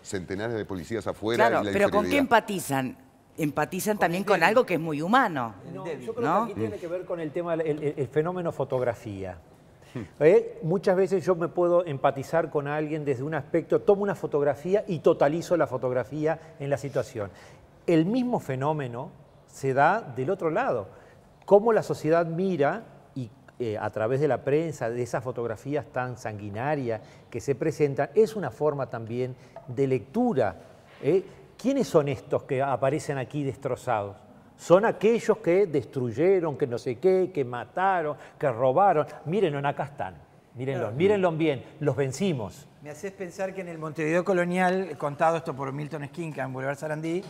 centenares de policías afuera. Claro, y la pero ¿con qué inferioridad. empatizan también con algo que es muy humano. Yo creo que aquí tiene que ver con el tema, el fenómeno fotografía. Muchas veces yo me puedo empatizar con alguien desde un aspecto, tomo una fotografía y totalizo la fotografía en la situación. El mismo fenómeno se da del otro lado. Cómo la sociedad mira y a través de la prensa, de esas fotografías tan sanguinarias que se presentan, es una forma también de lectura. ¿Quiénes son estos que aparecen aquí destrozados? Son aquellos que destruyeron, que no sé qué, que mataron, que robaron. Mírenlos, acá están. Mírenlos, mírenlos bien, los vencimos. Me haces pensar que en el Montevideo colonial, contado esto por Milton Esquinca en Boulevard Sarandí,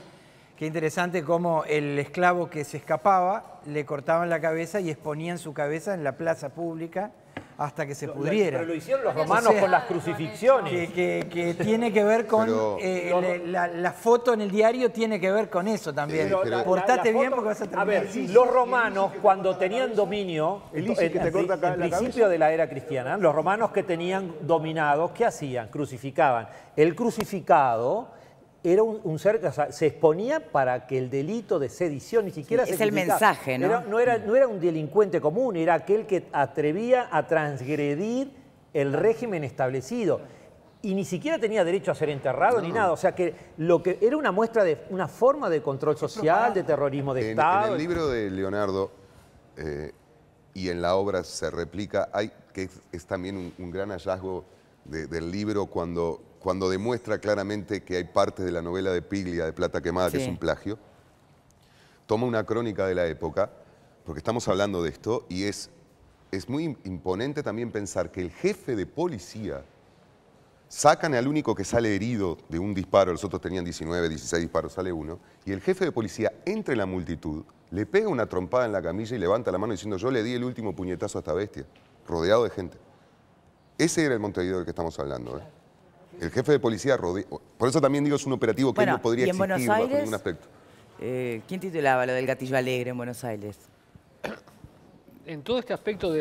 qué interesante cómo el esclavo que se escapaba le cortaban la cabeza y exponían su cabeza en la plaza pública hasta que se pudriera. Pero lo hicieron los romanos con las crucifixiones. Que tiene que ver con... la foto en el diario tiene que ver con eso también. Portate bien porque vas a terminar. A ver, los romanos cuando tenían dominio, en principio de la era cristiana, los romanos que tenían dominados, ¿qué hacían? Crucificaban. El crucificado era un ser, o sea, se exponía para que el delito de sedición ni siquiera se el mensaje, ¿no? No era un delincuente común, era aquel que atrevía a transgredir el régimen establecido. Y ni siquiera tenía derecho a ser enterrado ni nada. O sea que lo que era una muestra de una forma de control social, de terrorismo de Estado. En el libro de Leonardo y en la obra se replica, que es también un gran hallazgo del libro cuando demuestra claramente que hay partes de la novela de Piglia, de Plata Quemada, que es un plagio. Toma una crónica de la época, porque estamos hablando de esto, y es muy imponente también pensar que el jefe de policía sacan al único que sale herido de un disparo, los otros tenían 19, 16 disparos, sale uno, y el jefe de policía entre la multitud, le pega una trompada en la camilla y levanta la mano diciendo yo le di el último puñetazo a esta bestia, rodeado de gente. Ese era el Montevideo del que estamos hablando, El jefe de policía rodeado. Por eso también digo, es un operativo que no podría existir bajo ningún aspecto. ¿Quién titulaba lo del Gatillo Alegre en Buenos Aires? En todo este aspecto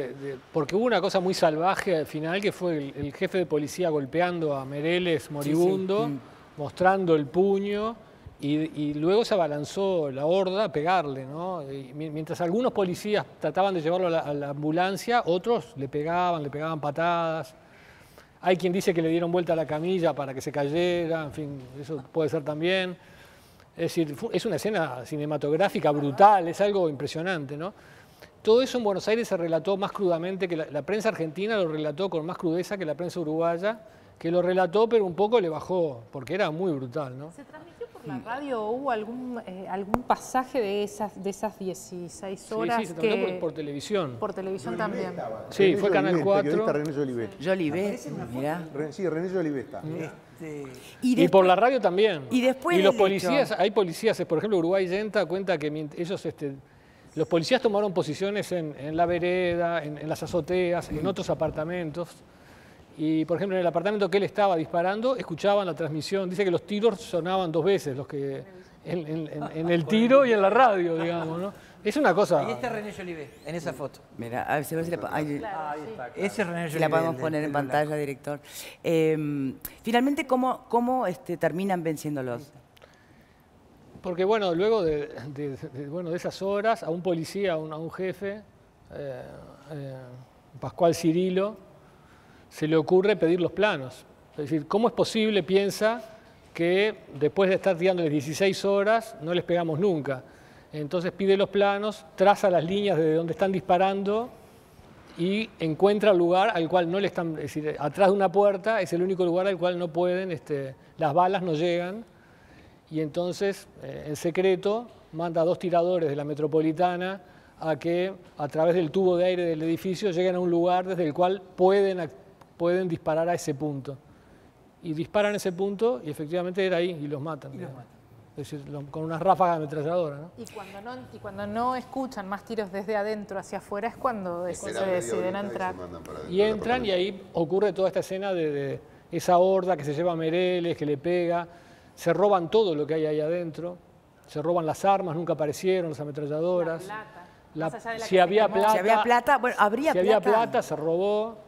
porque hubo una cosa muy salvaje al final, que fue el jefe de policía golpeando a Mereles moribundo, mostrando el puño, y luego se abalanzó la horda a pegarle, ¿no? Y mientras algunos policías trataban de llevarlo a la ambulancia, otros le pegaban patadas. Hay quien dice que le dieron vuelta a la camilla para que se cayera, en fin, eso puede ser también. Es decir, es una escena cinematográfica brutal, es algo impresionante, ¿no? Todo eso en Buenos Aires se relató más crudamente, que la prensa argentina lo relató con más crudeza que la prensa uruguaya, que lo relató pero un poco le bajó, porque era muy brutal, ¿no? ¿Se transmitió por la radio? ¿Hubo algún pasaje de esas 16 horas? Sí, se transmitió por televisión. Por televisión también. Sí, fue Canal 4. René Jolivet. Jolivet, mirá. Sí, René Jolivet está. Y por la radio también. Y después los policías, hay policías, por ejemplo, Uruguay Yenta cuenta que ellos... los policías tomaron posiciones en la vereda, en las azoteas, en otros apartamentos. Y, por ejemplo, en el apartamento que él estaba disparando, escuchaban la transmisión. Dice que los tiros sonaban 2 veces, en el tiro y en la radio, digamos, ¿no? Es una cosa... Ahí está René Jolivet, en esa foto. Mira, a ver si Ese es René Jolivet. Si la podemos poner en pantalla, director. Finalmente, ¿cómo terminan venciéndolos? Porque, bueno, luego de esas horas, a un policía, a un jefe, Pascual Cirilo, se le ocurre pedir los planos. Es decir, ¿cómo es posible, piensa, que después de estar tirándoles 16 horas no les pegamos nunca? Entonces pide los planos, traza las líneas de donde están disparando y encuentra el lugar al cual no le están, es decir, atrás de una puerta es el único lugar al cual no pueden, las balas no llegan, y entonces en secreto manda a 2 tiradores de la Metropolitana a que a través del tubo de aire del edificio lleguen a un lugar desde el cual pueden disparar a ese punto. Y disparan a ese punto y efectivamente era ahí y los matan. Es decir, con unas ráfagas de ametralladora, ¿no? Y cuando no escuchan más tiros desde adentro hacia afuera es cuando se deciden a entrar. Y entran y ahí ocurre toda esta escena de esa horda que se lleva a Meirelles, que le pega, se roban todo lo que hay ahí adentro, se roban las armas, nunca aparecieron, las ametralladoras. Si había plata, bueno, habría si había plata, se robó.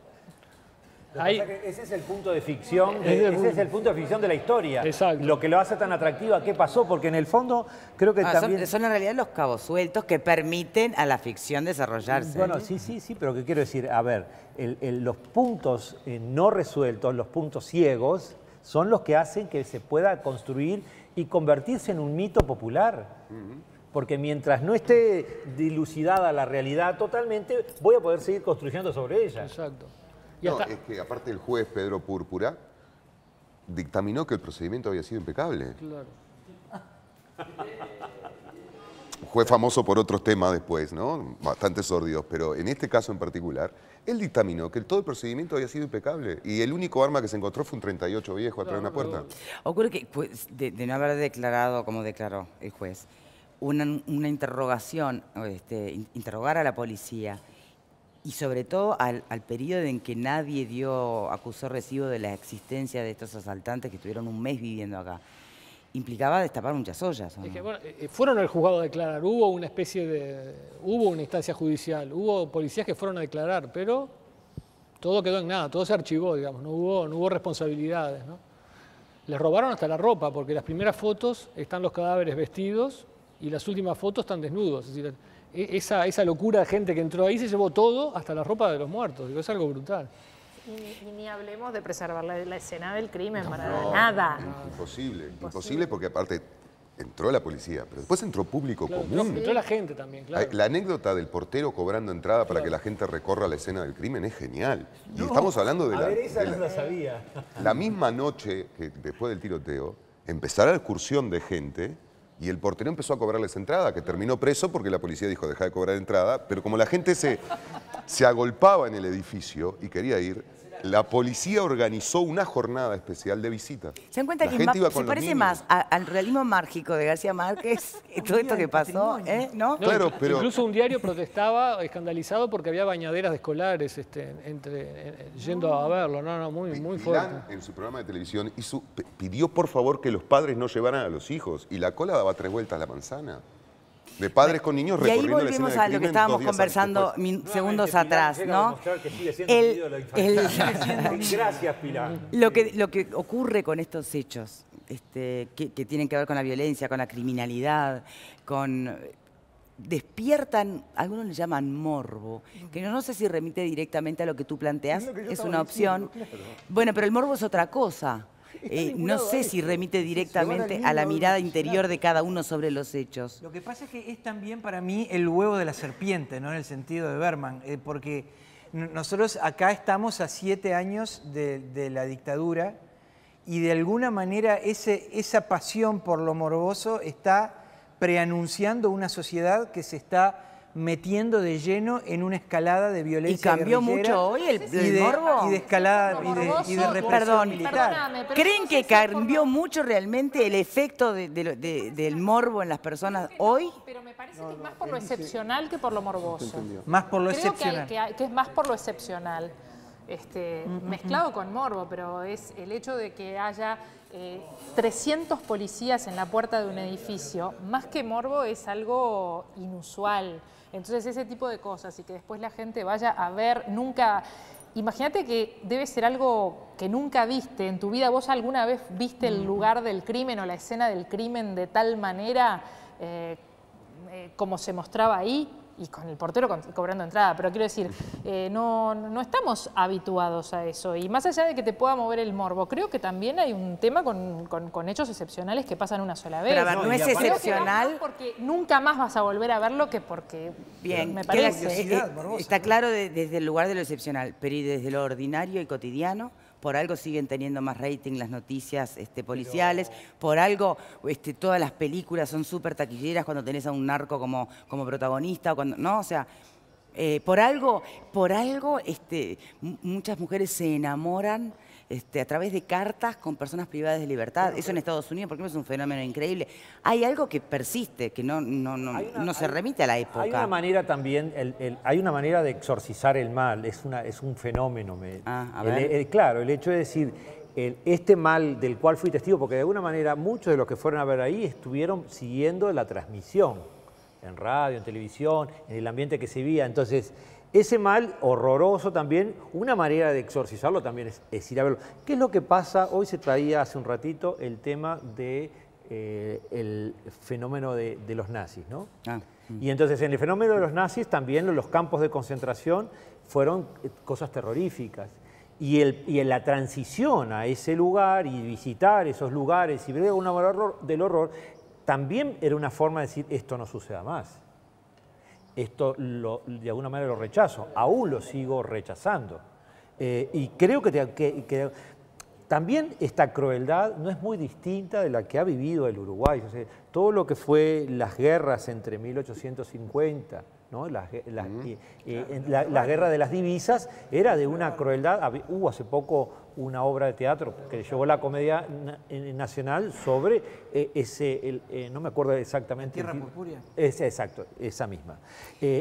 Ese es el punto de ficción, ese es el punto de ficción de la historia. Exacto. Lo que lo hace tan atractiva, ¿qué pasó? Porque en el fondo creo que también... Son en realidad los cabos sueltos que permiten a la ficción desarrollarse. Bueno, sí, pero ¿qué quiero decir? A ver, los puntos no resueltos, los puntos ciegos, son los que hacen que se pueda construir y convertirse en un mito popular. Porque mientras no esté dilucidada la realidad totalmente, voy a poder seguir construyendo sobre ella. Exacto. No, es que aparte el juez Pedro Púrpura dictaminó que el procedimiento había sido impecable. Claro. Juez famoso por otros temas después, ¿no? Bastante sórdidos, pero en este caso en particular, él dictaminó que todo el procedimiento había sido impecable y el único arma que se encontró fue un 38 viejo atrás de una puerta. Ocurre que pues, de no haber declarado como declaró el juez, una interrogación, interrogar a la policía y sobre todo al periodo en que nadie acusó recibo de la existencia de estos asaltantes que estuvieron un mes viviendo acá, implicaba destapar muchas ollas. ¿O no? Es que, bueno, fueron al juzgado a declarar, hubo una instancia judicial, hubo policías que fueron a declarar, pero todo quedó en nada, todo se archivó, digamos, no hubo responsabilidades, ¿no? Les robaron hasta la ropa, porque las primeras fotos están los cadáveres vestidos y las últimas fotos están desnudos. Es decir, esa locura de gente que entró ahí se llevó todo, hasta la ropa de los muertos. Digo, es algo brutal. Y ni hablemos de preservar la escena del crimen, para nada. Imposible porque aparte entró la policía, pero después entró público común. Entró la gente también, claro. La anécdota del portero cobrando entrada para que la gente recorra la escena del crimen es genial. Y estamos hablando de la misma noche que después del tiroteo, empezará la excursión de gente. Y el portero empezó a cobrarles entrada, que terminó preso porque la policía dijo, deja de cobrar entrada. Pero como la gente se agolpaba en el edificio y quería ir, la policía organizó una jornada especial de visitas. ¿Se dan cuenta que se parece más al realismo mágico de García Márquez y todo esto que pasó? ¿No? Claro, pero... Incluso un diario protestaba, escandalizado, porque había bañaderas de escolares yendo a verlo. Muy fuerte. Milán, en su programa de televisión, pidió por favor que los padres no llevaran a los hijos y la cola daba 3 vueltas a la manzana. De padres con niños recorriendo la escena del crimen. Y ahí volvemos a lo que estábamos conversando segundos atrás, ¿no? Gracias, Pilar. Lo que ocurre con estos hechos, que tienen que ver con la violencia, con la criminalidad, despiertan, algunos le llaman morbo, que no sé si remite directamente a lo que tú planteas, es una opción. Bueno, pero el morbo es otra cosa. No sé si remite directamente a la mirada interior de cada uno sobre los hechos. Lo que pasa es que es también para mí el huevo de la serpiente, ¿no? En el sentido de Berman, porque nosotros acá estamos a 7 años de la dictadura y de alguna manera esa pasión por lo morboso está preanunciando una sociedad que se está metiendo de lleno en una escalada de violencia guerrillera. ¿Y cambió mucho hoy el morbo? Y de escalada y de represión militar. ¿Creen que cambió mucho realmente el efecto del morbo en las personas hoy? Pero me parece que es más por lo excepcional que por lo morboso. Más por lo excepcional. Creo que es más por lo excepcional. Mezclado con morbo, pero es el hecho de que haya 300 policías en la puerta de un edificio, más que morbo es algo inusual. Entonces ese tipo de cosas y que después la gente vaya a ver, nunca... Imagínate que debe ser algo que nunca viste en tu vida. ¿Vos alguna vez viste el lugar del crimen o la escena del crimen de tal manera como se mostraba ahí? y con el portero cobrando entrada, pero quiero decir, no estamos habituados a eso. Y más allá de que te pueda mover el morbo, creo que también hay un tema con hechos excepcionales que pasan una sola vez. Pero a ver, no es excepcional. Porque nunca más vas a volver a verlo que porque me parece. Está claro desde el lugar de lo excepcional, pero y desde lo ordinario y cotidiano. Por algo siguen teniendo más rating las noticias policiales, por algo todas las películas son súper taquilleras cuando tenés a un narco como protagonista, ¿no? O sea, por algo muchas mujeres se enamoran a través de cartas con personas privadas de libertad. Eso en Estados Unidos, porque es un fenómeno increíble. Hay algo que persiste, que no se remite a la época. Hay una manera también, hay una manera de exorcizar el mal, es un fenómeno. Claro, el hecho de decir, este mal del cual fui testigo, porque de alguna manera muchos de los que fueron a ver ahí estuvieron siguiendo la transmisión, en radio, en televisión, en el ambiente que se vivía. Entonces, ese mal horroroso también, una manera de exorcizarlo también es ir a verlo. ¿Qué es lo que pasa? Hoy se traía hace un ratito el tema de el fenómeno de los nazis, ¿no? Y entonces en el fenómeno de los nazis también los campos de concentración fueron cosas terroríficas. Y en la transición a ese lugar y visitar esos lugares y ver una hora del horror, también era una forma de decir, esto no suceda más. Esto de alguna manera lo rechazo, aún lo sigo rechazando. Y creo que también esta crueldad no es muy distinta de la que ha vivido el Uruguay. O sea, todo lo que fue las guerras entre 1850, ¿no? la guerra de las divisas, era de una crueldad. Hubo hace poco una obra de teatro que llevó la Comedia Nacional sobre no me acuerdo exactamente. ¿Tierra Purpúrea? Exacto, esa misma.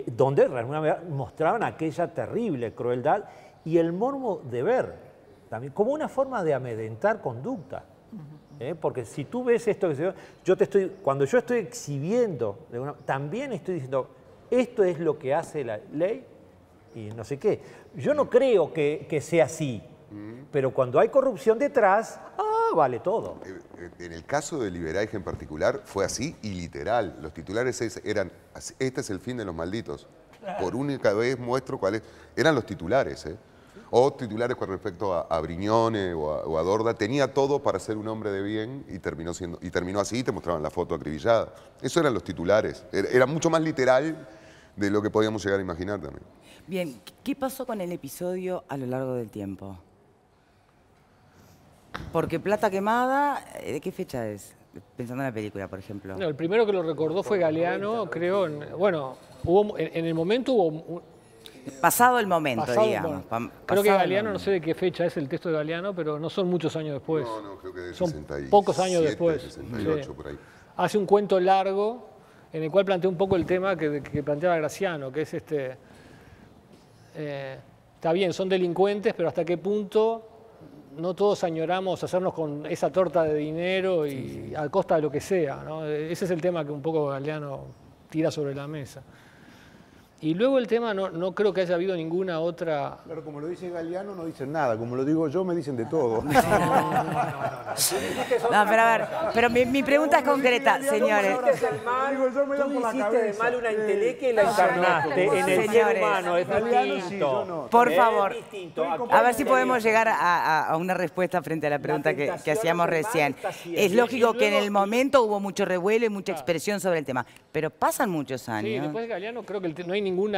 Donde de alguna manera mostraban aquella terrible crueldad y el morbo de ver, también, como una forma de amedrentar conducta. Porque si tú ves esto, cuando yo estoy exhibiendo, también estoy diciendo, esto es lo que hace la ley y no sé qué. Yo no creo que sea así, pero cuando hay corrupción detrás, vale todo. En el caso de Liberace en particular fue así y literal. Los titulares eran, este es el fin de los malditos. Por única vez muestro cuáles eran los titulares. O titulares con respecto a Brignone o a Dorda. Tenía todo para ser un hombre de bien y terminó así, te mostraban la foto acribillada. Eso eran los titulares. Era mucho más literal de lo que podíamos llegar a imaginar también. Bien, ¿qué pasó con el episodio a lo largo del tiempo? Porque Plata Quemada, ¿de qué fecha es? Pensando en la película, por ejemplo. No, el primero que lo recordó fue Galeano, creo. En el momento hubo... Pasado el momento, digamos. Creo que Galeano, no sé de qué fecha es el texto de Galeano, pero no son muchos años después. No, creo que de son 67, pocos años después. 68, por ahí. Hace un cuento largo en el cual plantea un poco el tema que planteaba Graciano, que es está bien, son delincuentes, pero hasta qué punto no todos añoramos hacernos con esa torta de dinero y a costa de lo que sea, ¿no? Ese es el tema que un poco Galeano tira sobre la mesa. Y luego el tema, no creo que haya habido ninguna otra... Claro, como lo dice Galeano no dicen nada, como lo digo yo me dicen de todo. No, pero a ver, pero mi pregunta es concreta, señores. Tú hiciste de mal una entelequia y la encarnaste en el ser humano, es distinto. Por favor, a ver si podemos llegar a una respuesta frente a la pregunta que hacíamos recién. Es lógico que en el momento hubo mucho revuelo y mucha expresión sobre el tema, pero pasan muchos años. Sí, después de Galeano creo que no hay ningún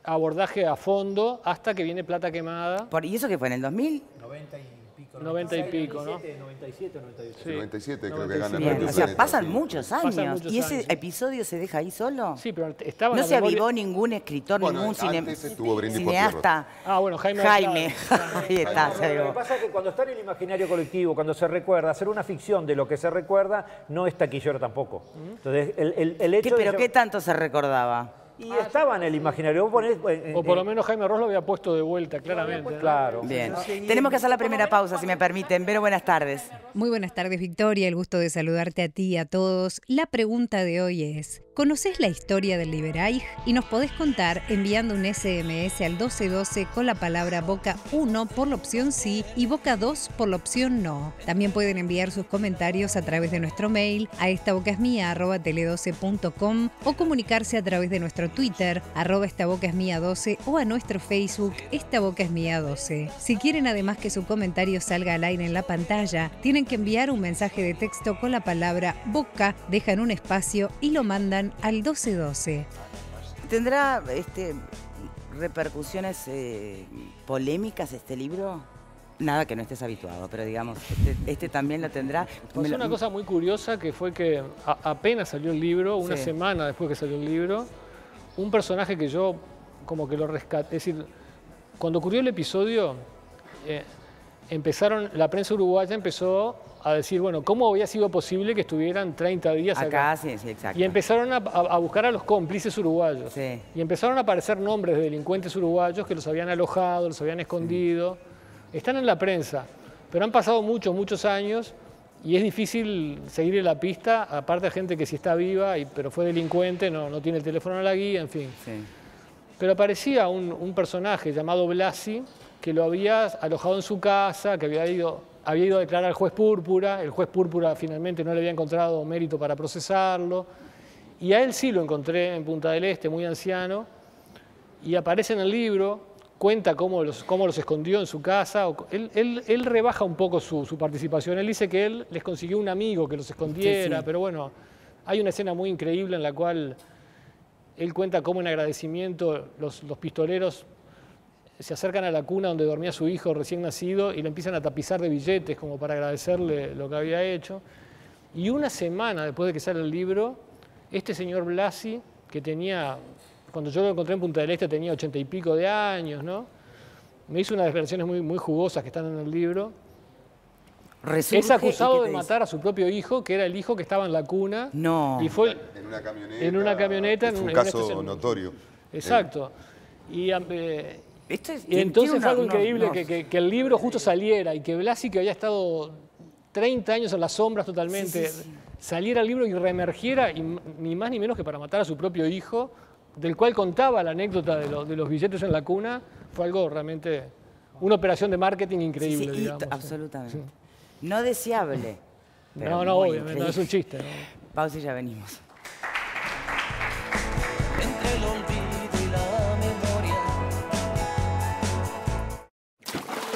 abordaje a fondo hasta que viene Plata Quemada. ¿Y eso qué fue en el 2000? 90 y pico, ¿no? 97 o 98. Sí. 97 creo que gana. Bien, o sea, pasan muchos años. ¿Y ese episodio se deja ahí solo? Sí, pero estaba... ¿No se avivó ningún escritor, ningún cineasta? Jaime. Ahí está, se avivó. Lo que pasa es que cuando está en el imaginario colectivo, cuando se recuerda, hacer una ficción de lo que se recuerda no es taquillero tampoco. Entonces, el hecho ¿Pero qué tanto se recordaba? Y estaba en el imaginario. O por lo menos Jaime Ross lo había puesto de vuelta, claramente. Claro. Bien. Tenemos que hacer la primera pausa, si me permiten. Vero, buenas tardes. Muy buenas tardes, Victoria. El gusto de saludarte a ti y a todos. La pregunta de hoy es, ¿Conocés la historia del Liberaj? Y nos podés contar enviando un SMS al 1212 con la palabra Boca 1 por la opción sí y Boca 2 por la opción no. También pueden enviar sus comentarios a través de nuestro mail a estabocasmia@tele12.com o comunicarse a través de nuestro Twitter @estabocasmia12 o a nuestro Facebook estabocasmia12. Si quieren además que su comentario salga al aire en la pantalla, tienen que enviar un mensaje de texto con la palabra Boca, dejan un espacio y lo mandan al 1212. ¿Tendrá repercusiones polémicas este libro? Nada que no estés habituado, pero digamos, este también lo tendrá. Pasó una cosa muy curiosa que fue que apenas salió el libro, una semana después que salió el libro, un personaje que yo como que lo rescaté, es decir, cuando ocurrió el episodio, la prensa uruguaya empezó a decir, bueno, ¿cómo había sido posible que estuvieran 30 días acá? Sí, exacto. Y empezaron a buscar a los cómplices uruguayos. Sí. Y empezaron a aparecer nombres de delincuentes uruguayos que los habían alojado, los habían escondido. Están en la prensa, pero han pasado muchos años y es difícil seguirle la pista, aparte de gente que sí está viva, pero fue delincuente, no tiene el teléfono en la guía, en fin. Sí. Pero aparecía un personaje llamado Blasi, que lo había alojado en su casa, que había ido a declarar al juez Púrpura. El juez Púrpura finalmente no le había encontrado mérito para procesarlo. Y a él sí lo encontré en Punta del Este, muy anciano, y aparece en el libro, cuenta cómo los escondió en su casa. Él rebaja un poco su participación. Él dice que él les consiguió un amigo que los escondiera, pero bueno, hay una escena muy increíble en la cual él cuenta cómo en agradecimiento los pistoleros se acercan a la cuna donde dormía su hijo recién nacido y le empiezan a tapizar de billetes como para agradecerle lo que había hecho. Y una semana después de que sale el libro, este señor Blasi, que tenía, cuando yo lo encontré en Punta del Este tenía 80 y pico de años, ¿no? Me hizo unas declaraciones muy jugosas que están en el libro. Es acusado de matar a su propio hijo, que era el hijo que estaba en la cuna. No. Y fue en una camioneta. En una camioneta. Es un caso notorio. Exacto. Y entonces fue algo increíble que el libro justo saliera y que Blasi, que había estado 30 años en las sombras totalmente, saliera el libro y reemergiera, y ni más ni menos que para matar a su propio hijo, del cual contaba la anécdota de los billetes en la cuna. Fue algo realmente, una operación de marketing increíble, digamos. Absolutamente. No deseable. No, obviamente, no es un chiste, ¿no? Pausa y ya venimos. Entre el olvido